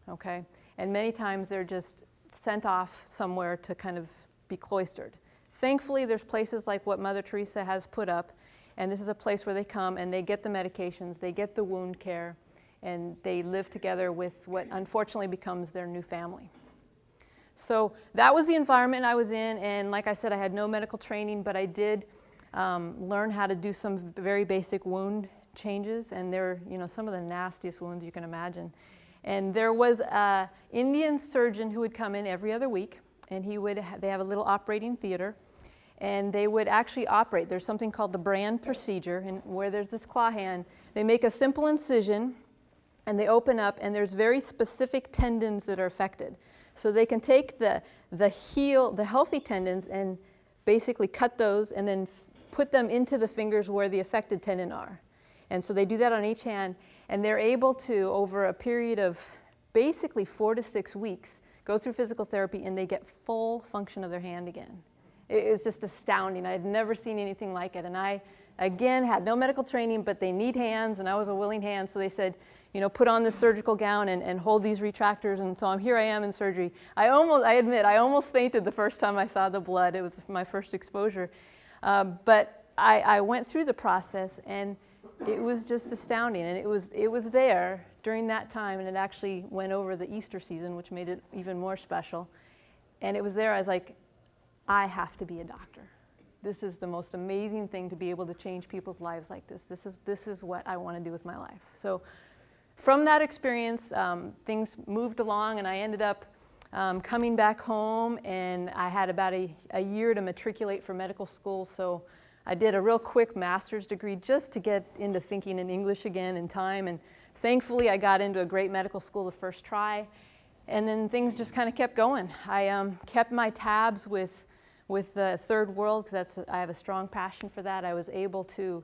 okay? And many times they're just sent off somewhere to kind of be cloistered. Thankfully, there's places like what Mother Teresa has put up, and this is a place where they come and they get the medications, they get the wound care, and they live together with what unfortunately becomes their new family. So that was the environment I was in, and like I said, I had no medical training, but I did learn how to do some very basic wound changes, and they're some of the nastiest wounds you can imagine. And there was an Indian surgeon who would come in every other week, and they have a little operating theater, and they would actually operate. There's something called the Brand procedure, and where there's this claw hand, they make a simple incision, and they open up, and there's very specific tendons that are affected. So they can take the healthy tendons and basically cut those and then put them into the fingers where the affected tendon are. And so they do that on each hand, and they're able to, over a period of basically 4 to 6 weeks, go through physical therapy, and they get full function of their hand again. It's just astounding. I had never seen anything like it. And I, again, had no medical training, but they need hands, and I was a willing hand, so they said, put on this surgical gown and hold these retractors, and so here I am in surgery. I admit, I almost fainted the first time I saw the blood. It was my first exposure. But I went through the process, and it was just astounding, and it was there during that time, and it actually went over the Easter season, which made it even more special. And it was there, I was like, I have to be a doctor. This is the most amazing thing to be able to change people's lives like this. This is what I want to do with my life. So from that experience, things moved along, and I ended up coming back home, and I had about a year to matriculate for medical school, so I did a real quick master's degree just to get into thinking in English again in time, and thankfully I got into a great medical school the first try, and then things just kind of kept going. I kept my tabs with the third world, because I have a strong passion for that. I was able to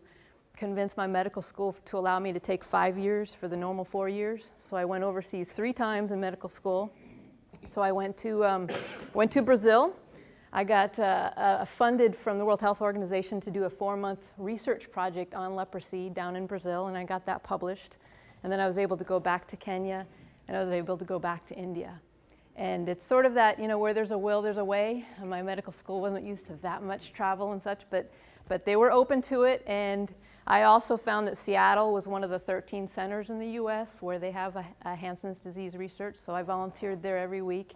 convince my medical school to allow me to take 5 years for the normal 4 years. So I went overseas 3 times in medical school. So I went to Brazil. I got funded from the World Health Organization to do a 4-month research project on leprosy down in Brazil, and I got that published. And then I was able to go back to Kenya, and I was able to go back to India. And it's sort of that, where there's a will, there's a way. And my medical school wasn't used to that much travel and such, but they were open to it. And I also found that Seattle was one of the 13 centers in the U.S. where they have a Hansen's disease research, so I volunteered there every week.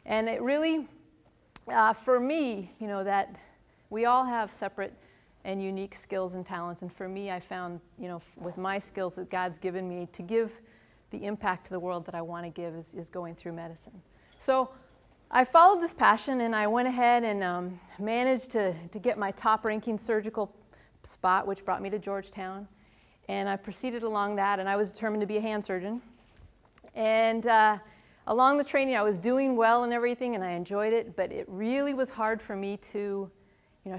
And it really, for me, that we all have separate and unique skills and talents, and for me, I found, with my skills that God's given me to give the impact to the world that I want to give is going through medicine. So I followed this passion, and I went ahead and managed to get my top-ranking surgical spot, which brought me to Georgetown. And I proceeded along that, and I was determined to be a hand surgeon. And along the training, I was doing well and everything, and I enjoyed it, but it really was hard for me to,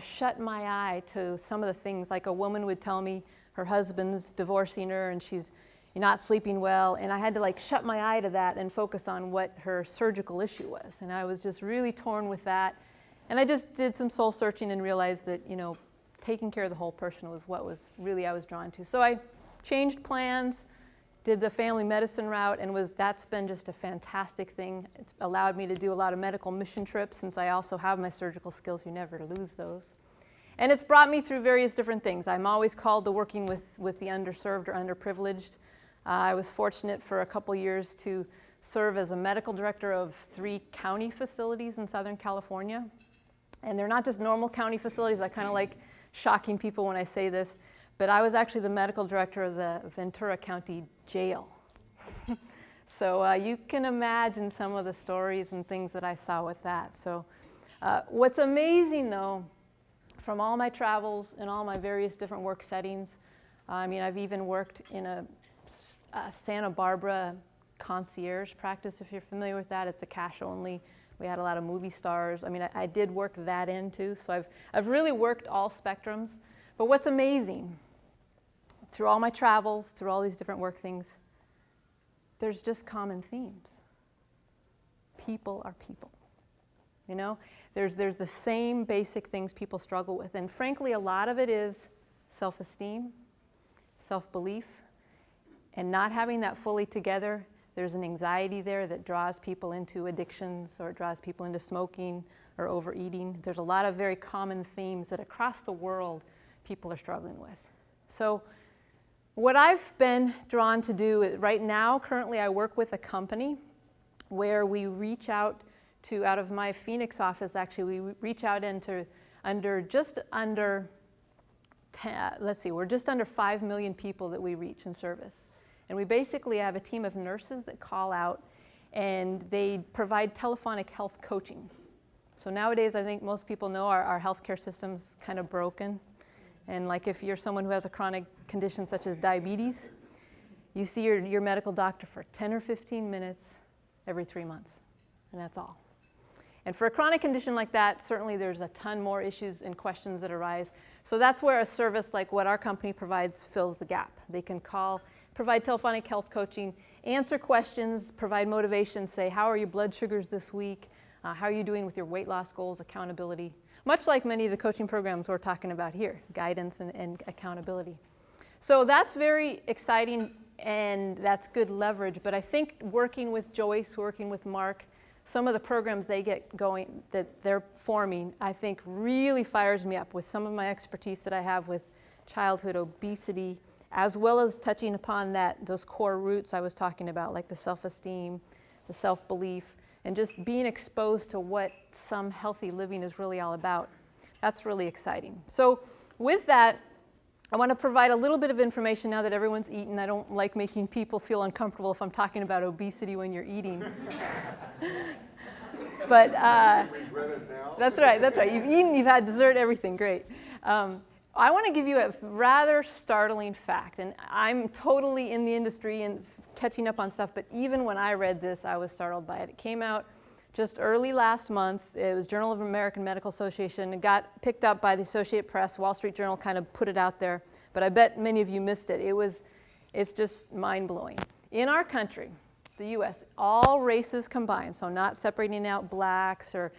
shut my eye to some of the things. Like a woman would tell me her husband's divorcing her, and she's not sleeping well, and I had to shut my eye to that and focus on what her surgical issue was. And I was just really torn with that. And I just did some soul searching and realized that, taking care of the whole person was what was really I was drawn to. So I changed plans, did the family medicine route, and that's been just a fantastic thing. It's allowed me to do a lot of medical mission trips. Since I also have my surgical skills, you never lose those. And it's brought me through various different things. I'm always called to working with the underserved or underprivileged. I was fortunate for a couple years to serve as a medical director of 3 county facilities in Southern California. And they're not just normal county facilities. I kind of like shocking people when I say this, but I was actually the medical director of the Ventura County Jail. So you can imagine some of the stories and things that I saw with that. So what's amazing, though, from all my travels and all my various different work settings, I've even worked in a Santa Barbara concierge practice, if you're familiar with that. It's a cash only. We had a lot of movie stars. I did work that in too, so I've really worked all spectrums. But what's amazing, through all my travels, through all these different work things, there's just common themes. People are people. There's the same basic things people struggle with. And frankly, a lot of it is self-esteem, self-belief, and not having that fully together. There's an anxiety there that draws people into addictions, or it draws people into smoking or overeating. There's a lot of very common themes that across the world people are struggling with. So what I've been drawn to do right now, currently I work with a company where we reach out to, out of my Phoenix office actually, we reach out into we're just under 5 million people that we reach in service. And we basically have a team of nurses that call out, and they provide telephonic health coaching. So nowadays, I think most people know our healthcare system's kind of broken. And if you're someone who has a chronic condition such as diabetes, you see your medical doctor for 10 or 15 minutes every 3 months, and that's all. And for a chronic condition like that, certainly there's a ton more issues and questions that arise. So that's where a service like what our company provides fills the gap. They can call, provide telephonic health coaching, answer questions, provide motivation, say, how are your blood sugars this week? How are you doing with your weight loss goals, accountability? Much like many of the coaching programs we're talking about here, guidance and accountability. So that's very exciting, and that's good leverage. But I think working with Joyce, working with Mark, some of the programs they get going, that they're forming, I think really fires me up with some of my expertise that I have with childhood obesity, as well as touching upon those core roots I was talking about, like the self-esteem, the self-belief, and just being exposed to what some healthy living is really all about. That's really exciting. So with that, I want to provide a little bit of information now that everyone's eaten. I don't like making people feel uncomfortable if I'm talking about obesity when you're eating. But that's right. You've eaten, you've had dessert, everything, great. I want to give you a rather startling fact, and I'm totally in the industry and catching up on stuff, but even when I read this, I was startled by it. It came out just early last month. It was Journal of American Medical Association. It got picked up by the Associated Press. Wall Street Journal kind of put it out there, but I bet many of you missed it. It's just mind-blowing. In our country, the U.S., all races combined, so not separating out blacks or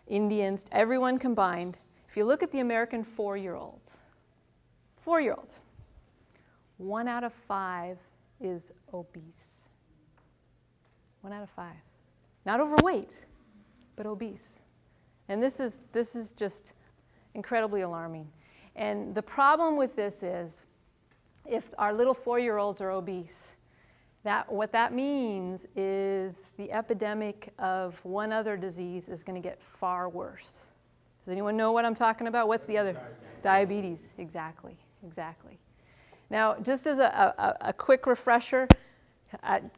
Indians, everyone combined, if you look at the American 4-year-olds, 1 out of 5 is obese. 1 out of 5. Not overweight, but obese. And this is just incredibly alarming. And the problem with this is, if our little 4-year-olds are obese, what that means is the epidemic of one other disease is going to get far worse. Does anyone know what I'm talking about? What's the other? Diabetes. Exactly. Now, just as a quick refresher,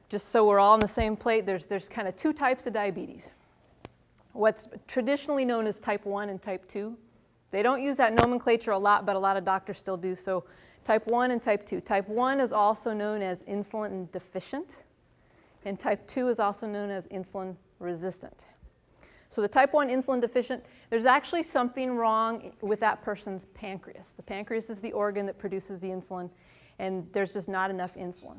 just so we're all on the same plate, there's kind of 2 types of diabetes. What's traditionally known as type 1 and type 2. They don't use that nomenclature a lot, but a lot of doctors still do. So type 1 and type 2. Type 1 is also known as insulin deficient, and type 2 is also known as insulin resistant. So the type 1 insulin deficient, there's actually something wrong with that person's pancreas. The pancreas is the organ that produces the insulin, and there's just not enough insulin.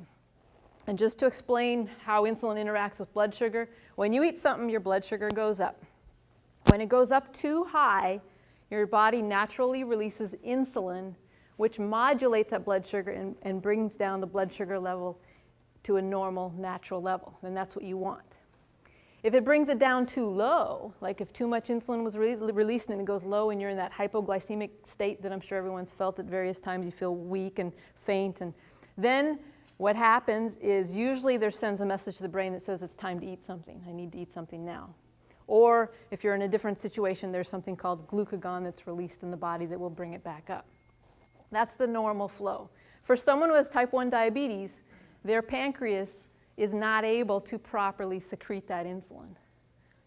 And just to explain how insulin interacts with blood sugar, when you eat something, your blood sugar goes up. When it goes up too high, your body naturally releases insulin, which modulates that blood sugar and brings down the blood sugar level to a normal, natural level. And that's what you want. If it brings it down too low, like if too much insulin was released and it goes low and you're in that hypoglycemic state that I'm sure everyone's felt at various times, you feel weak and faint, and then what happens is usually there sends a message to the brain that says it's time to eat something. I need to eat something now. Or if you're in a different situation, there's something called glucagon that's released in the body that will bring it back up. That's the normal flow. For someone who has type 1 diabetes, their pancreas is not able to properly secrete that insulin.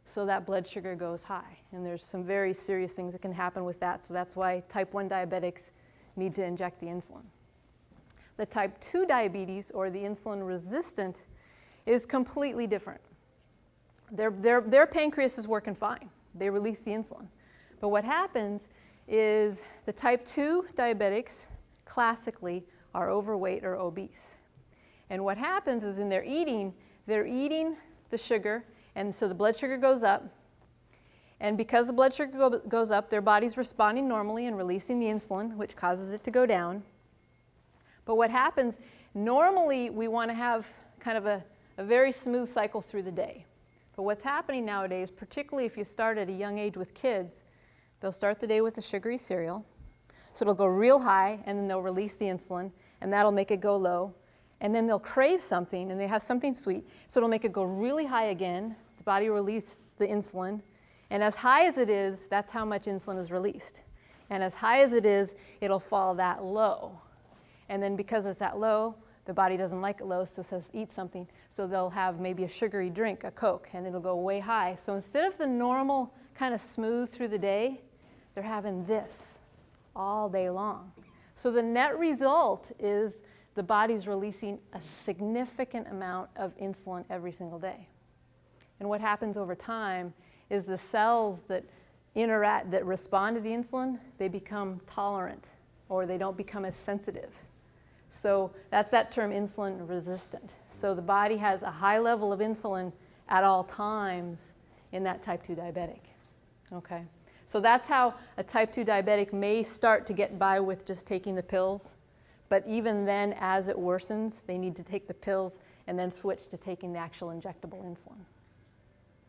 So that blood sugar goes high. And there's some very serious things that can happen with that. So that's why type 1 diabetics need to inject the insulin. The type 2 diabetes, or the insulin resistant, is completely different. Their pancreas is working fine. They release the insulin. But what happens is the type 2 diabetics classically are overweight or obese. And what happens is they're eating the sugar, and so the blood sugar goes up. And because the blood sugar goes up, their body's responding normally and releasing the insulin, which causes it to go down. But what happens, normally we want to have kind of a very smooth cycle through the day. But what's happening nowadays, particularly if you start at a young age with kids, they'll start the day with a sugary cereal. So it'll go real high, and then they'll release the insulin, and that'll make it go low. And then they'll crave something, and they have something sweet. So it'll make it go really high again. The body will release the insulin. And as high as it is, that's how much insulin is released. And as high as it is, it'll fall that low. And then because it's that low, the body doesn't like it low, so it says eat something. So they'll have maybe a sugary drink, a Coke, and it'll go way high. So instead of the normal kind of smooth through the day, they're having this all day long. So the net result is the body's releasing a significant amount of insulin every single day. And what happens over time is the cells that respond to the insulin, they become tolerant, or they don't become as sensitive. So that's that term, insulin resistant. So the body has a high level of insulin at all times in that type 2 diabetic. Okay? So that's how a type 2 diabetic may start to get by with just taking the pills. But even then, as it worsens, they need to take the pills and then switch to taking the actual injectable insulin.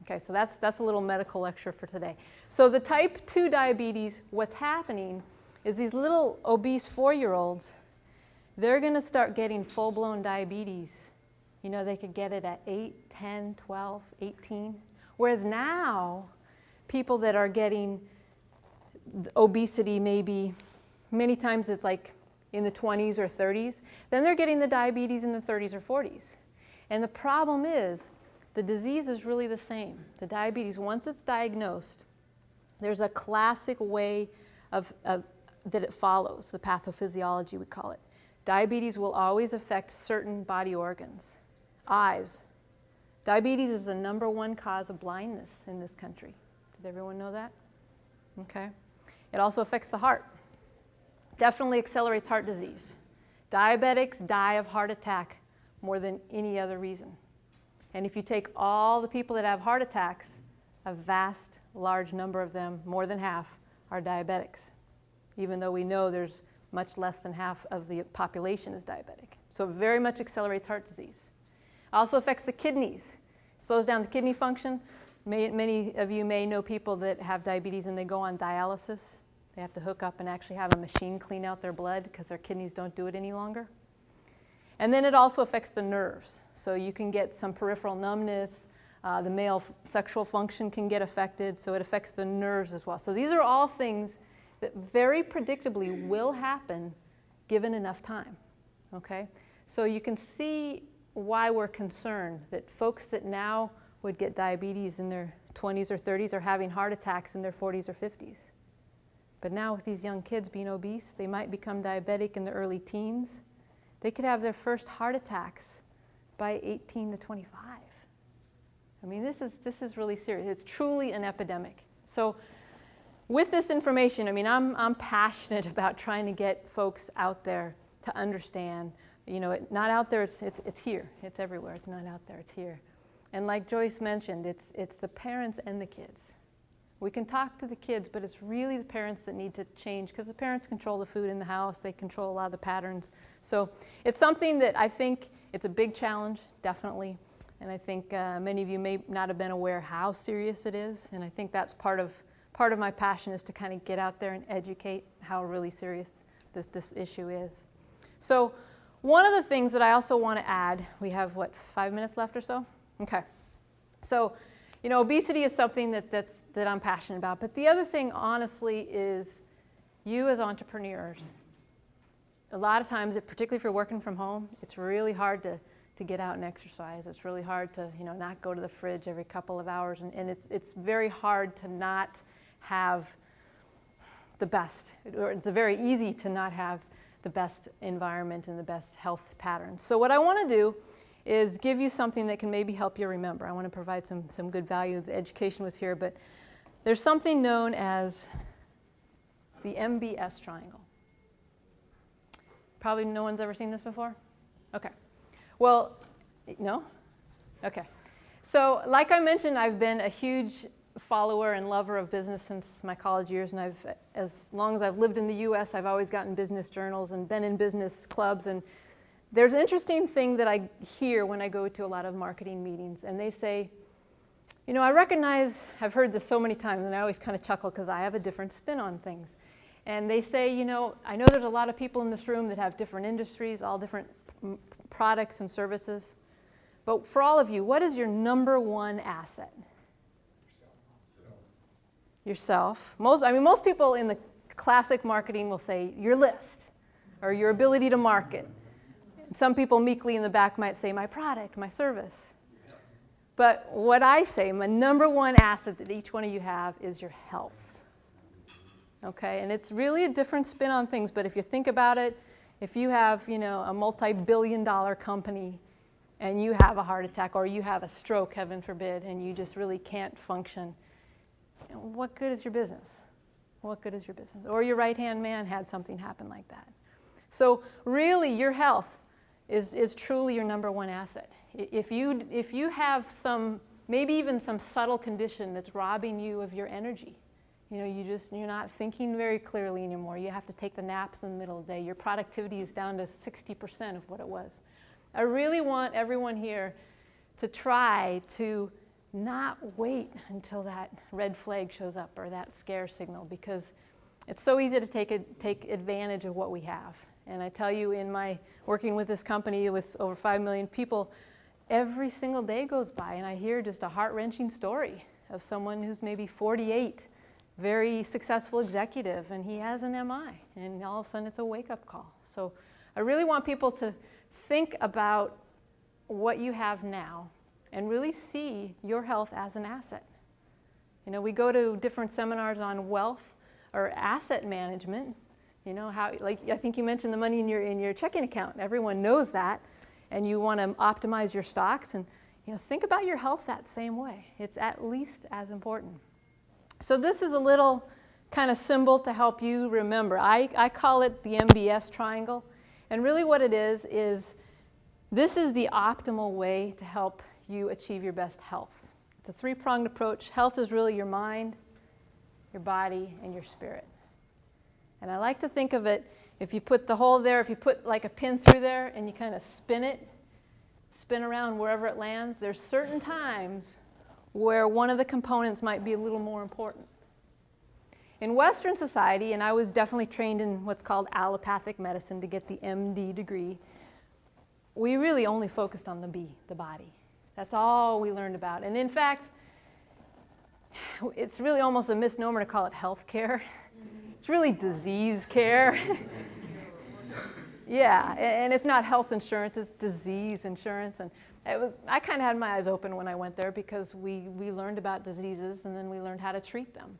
Okay, so that's a little medical lecture for today. So the type 2 diabetes, what's happening is these little obese 4-year-olds, they're going to start getting full-blown diabetes. You know, they could get it at 8, 10, 12, 18. Whereas now, people that are getting obesity maybe many times it's like in the 20s or 30s, then they're getting the diabetes in the 30s or 40s. And the problem is, the disease is really the same. The diabetes, once it's diagnosed, there's a classic way that it follows, the pathophysiology we call it. Diabetes will always affect certain body organs. Eyes. Diabetes is the #1 cause of blindness in this country. Did everyone know that? Okay. It also affects the heart. Definitely accelerates heart disease. Diabetics die of heart attack more than any other reason. And if you take all the people that have heart attacks, a vast, large number of them, more than half, are diabetics, even though we know there's much less than half of the population is diabetic. So it very much accelerates heart disease. Also affects the kidneys. Slows down the kidney function. Many of you may know people that have diabetes and they go on dialysis. They have to hook up and actually have a machine clean out their blood because their kidneys don't do it any longer. And then it also affects the nerves. So you can get some peripheral numbness. The male sexual function can get affected. So it affects the nerves as well. So these are all things that very predictably will happen given enough time. Okay? So you can see why we're concerned that folks that now would get diabetes in their 20s or 30s are having heart attacks in their 40s or 50s. But now with these young kids being obese, they might become diabetic in the early teens. They could have their first heart attacks by 18 to 25. I mean, this is really serious. It's truly an epidemic. So with this information, I mean, I'm passionate about trying to get folks out there to understand, you know, not out there, it's here. It's everywhere. It's not out there, it's here. And like Joyce mentioned, it's the parents and the kids. We can talk to the kids, but it's really the parents that need to change, because the parents control the food in the house, they control a lot of the patterns. So it's something that I think it's a big challenge, definitely. And I think many of you may not have been aware how serious it is. And I think that's part of my passion, is to kind of get out there and educate how really serious this issue is. So one of the things that I also want to add, we have, what, 5 minutes left or so? Okay. So, you know, obesity is something that I'm passionate about. But the other thing, honestly, is you as entrepreneurs. A lot of times, particularly if you're working from home, it's really hard to get out and exercise. It's really hard to, you know, not go to the fridge every couple of hours. And it's very hard to not have the best, or it's very easy to not have the best environment and the best health patterns. So what I want to do is give you something that can maybe help you remember. I want to provide some good value. The education was here, but there's something known as the MBS triangle. Probably no one's ever seen this before? Okay. Well, no? Okay. So like I mentioned, I've been a huge follower and lover of business since my college years, and as long as I've lived in the US, I've always gotten business journals and been in business clubs. And there's an interesting thing that I hear when I go to a lot of marketing meetings, and they say, you know, I recognize, I've heard this so many times, and I always kind of chuckle because I have a different spin on things. And they say, you know, I know there's a lot of people in this room that have different industries, all different products and services, but for all of you, what is your number one asset? Yourself. Most people in the classic marketing will say your list or your ability to market. Some people meekly in the back might say my product, my service. But what I say, my number one asset that each one of you have is your health. Okay, and it's really a different spin on things, but if you think about it, if you have, you know, a multi-billion-dollar company and you have a heart attack or you have a stroke, heaven forbid, and you just really can't function, what good is your business? What good is your business? Or your right-hand man had something happen like that. So really, your health is truly your number one asset. If you have some, maybe even some subtle condition that's robbing you of your energy, you know, you're not thinking very clearly anymore. You have to take the naps in the middle of the day. Your productivity is down to 60% of what it was. I really want everyone here to try to not wait until that red flag shows up or that scare signal, because it's so easy to take advantage of what we have. And I tell you, in my working with this company with over 5 million people, every single day goes by and I hear just a heart-wrenching story of someone who's maybe 48, very successful executive, and he has an MI, and all of a sudden it's a wake-up call. So I really want people to think about what you have now and really see your health as an asset. You know, we go to different seminars on wealth or asset management. You know, how, like, I think you mentioned the money in your checking account. Everyone knows that, and you want to optimize your stocks, and, you know, think about your health that same way. It's at least as important. So this is a little kind of symbol to help you remember. I call it the MBS triangle, and really what it is this is the optimal way to help you achieve your best health. It's a three-pronged approach. Health is really your mind, your body, and your spirit. And I like to think of it, if you put the hole there, if you put like a pin through there and you kind of spin around wherever it lands, there's certain times where one of the components might be a little more important. In Western society, and I was definitely trained in what's called allopathic medicine to get the MD degree, we really only focused on the body. That's all we learned about. And in fact, it's really almost a misnomer to call it health care. It's really disease care. Yeah, and it's not health insurance, it's disease insurance. And I kind of had my eyes open when I went there, because we learned about diseases and then we learned how to treat them.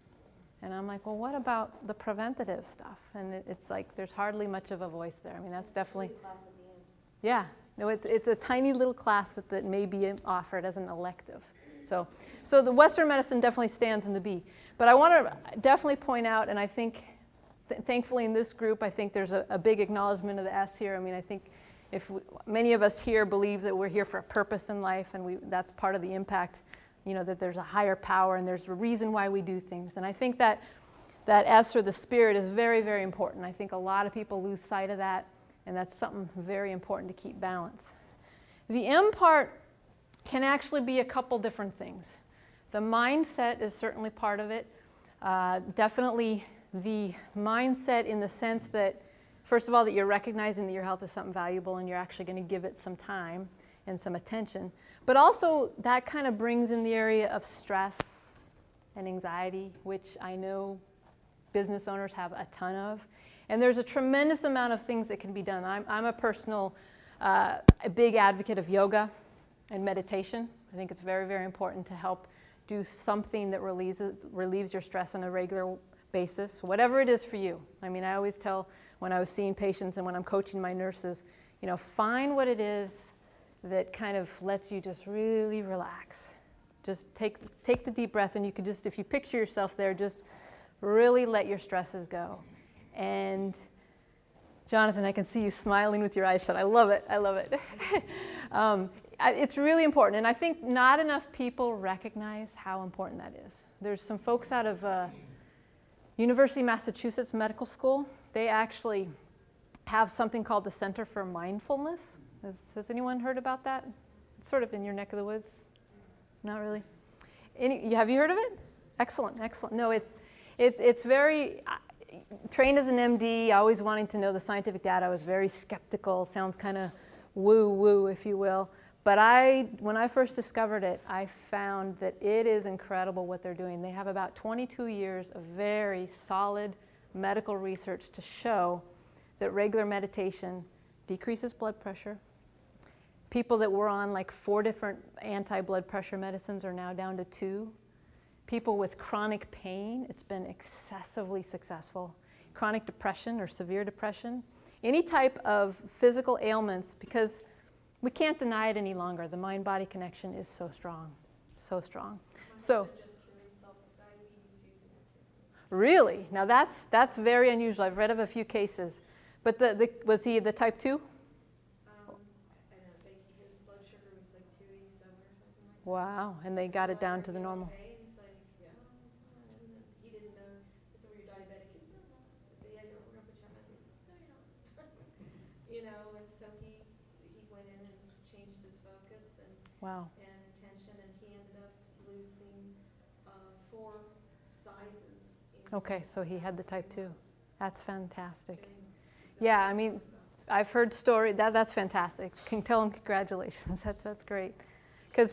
And I'm like, well, what about the preventative stuff? And it's like there's hardly much of a voice there. I mean, that's definitely, yeah. No, it's a tiny little class that may be offered as an elective. So the Western medicine definitely stands in the B. But I want to definitely point out, and I think, thankfully in this group, I think there's a big acknowledgement of the S here. I mean, I think many of us here believe that we're here for a purpose in life, and that's part of the impact, that there's a higher power and there's a reason why we do things. And I think that S, or the spirit, is very, very important. I think a lot of people lose sight of that, and that's something very important to keep balance. The M part can actually be a couple different things. The mindset is certainly part of it. Definitely the mindset in the sense that, first of all, that you're recognizing that your health is something valuable and you're actually going to give it some time and some attention. But also that kind of brings in the area of stress and anxiety, which I know business owners have a ton of. And there's a tremendous amount of things that can be done. I'm a big advocate of yoga and meditation. I think it's very, very important to help do something that relieves your stress on a regular basis, whatever it is for you. I mean, I always tell when I was seeing patients and when I'm coaching my nurses, find what it is that kind of lets you just really relax. Just take the deep breath, and you could just, if you picture yourself there, just really let your stresses go. And Jonathan, I can see you smiling with your eyes shut. I love it. I love it. It's really important, and I think not enough people recognize how important that is. There's some folks out of University of Massachusetts Medical School. They actually have something called the Center for Mindfulness. Has anyone heard about that? It's sort of in your neck of the woods. Not really. Have you heard of it? Excellent, excellent. No, it's very. Trained as an MD, always wanting to know the scientific data. I was very skeptical. Sounds kind of woo-woo, if you will. But when I first discovered it, I found that it is incredible what they're doing. They have about 22 years of very solid medical research to show that regular meditation decreases blood pressure. People that were on like 4 different anti-blood pressure medicines are now down to 2. People with chronic pain, it's been excessively successful. Chronic depression or severe depression, any type of physical ailments, because we can't deny it any longer. The mind-body connection is so strong, so strong. So, really? Now that's very unusual. I've read of a few cases. But was he the type 2? I think his blood sugar was like 287 or something like that. Wow, and they got it down to the normal. Wow. And tension, and he ended up losing 4 sizes. Okay, so he had the type 2. That's fantastic. Yeah, I mean, I've heard stories. That's fantastic. Can tell him congratulations. That's great. Because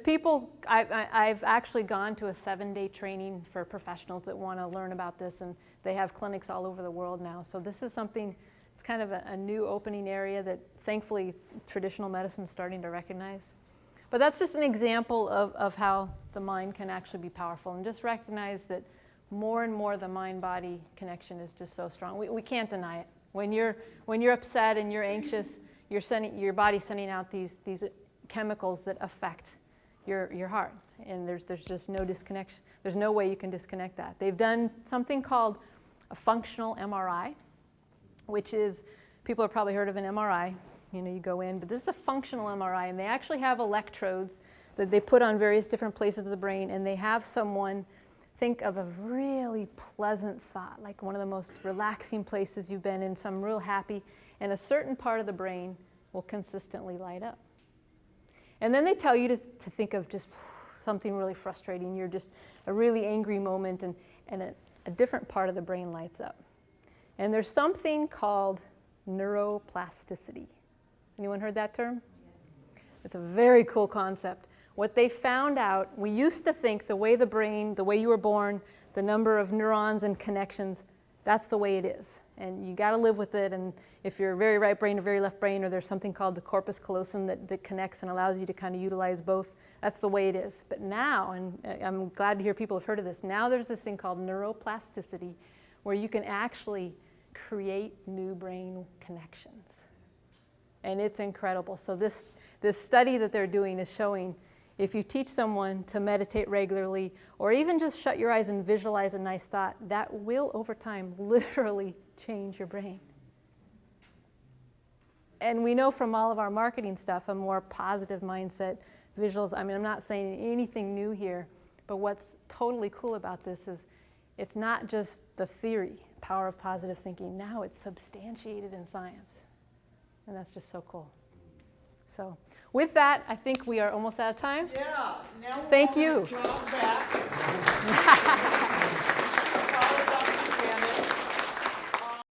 I've actually gone to a 7-day training for professionals that want to learn about this, and they have clinics all over the world now. So this is something. It's kind of a new opening area that thankfully traditional medicine is starting to recognize. But that's just an example of how the mind can actually be powerful, and just recognize that more and more the mind-body connection is just so strong. We can't deny it. When you're upset and you're anxious, your body's sending out these chemicals that affect your heart, and there's just no disconnection. There's no way you can disconnect that. They've done something called a functional MRI, which is, people have probably heard of an MRI. You go in, but this is a functional MRI, and they actually have electrodes that they put on various different places of the brain, and they have someone think of a really pleasant thought, like one of the most relaxing places you've been in, some real happy, and a certain part of the brain will consistently light up. And then they tell you to think of just something really frustrating. You're just a really angry moment, and a different part of the brain lights up. And there's something called neuroplasticity. Anyone heard that term? Yes. It's a very cool concept. What they found out, we used to think the way the brain, the way you were born, the number of neurons and connections, That's the way it is. And you got to live with it. And if you're very right brain or very left brain, or there's something called the corpus callosum that connects and allows you to kind of utilize both, that's the way it is. But now, and I'm glad to hear people have heard of this, now there's this thing called neuroplasticity, where you can actually create new brain connections. And it's incredible. So this study that they're doing is showing if you teach someone to meditate regularly, or even just shut your eyes and visualize a nice thought, that will, over time, literally change your brain. And we know from all of our marketing stuff, a more positive mindset, visuals. I mean, I'm not saying anything new here, but what's totally cool about this is it's not just the theory, power of positive thinking. Now it's substantiated in science. And that's just so cool. So with that, I think we are almost out of time. Yeah. Now Thank you. Drop back.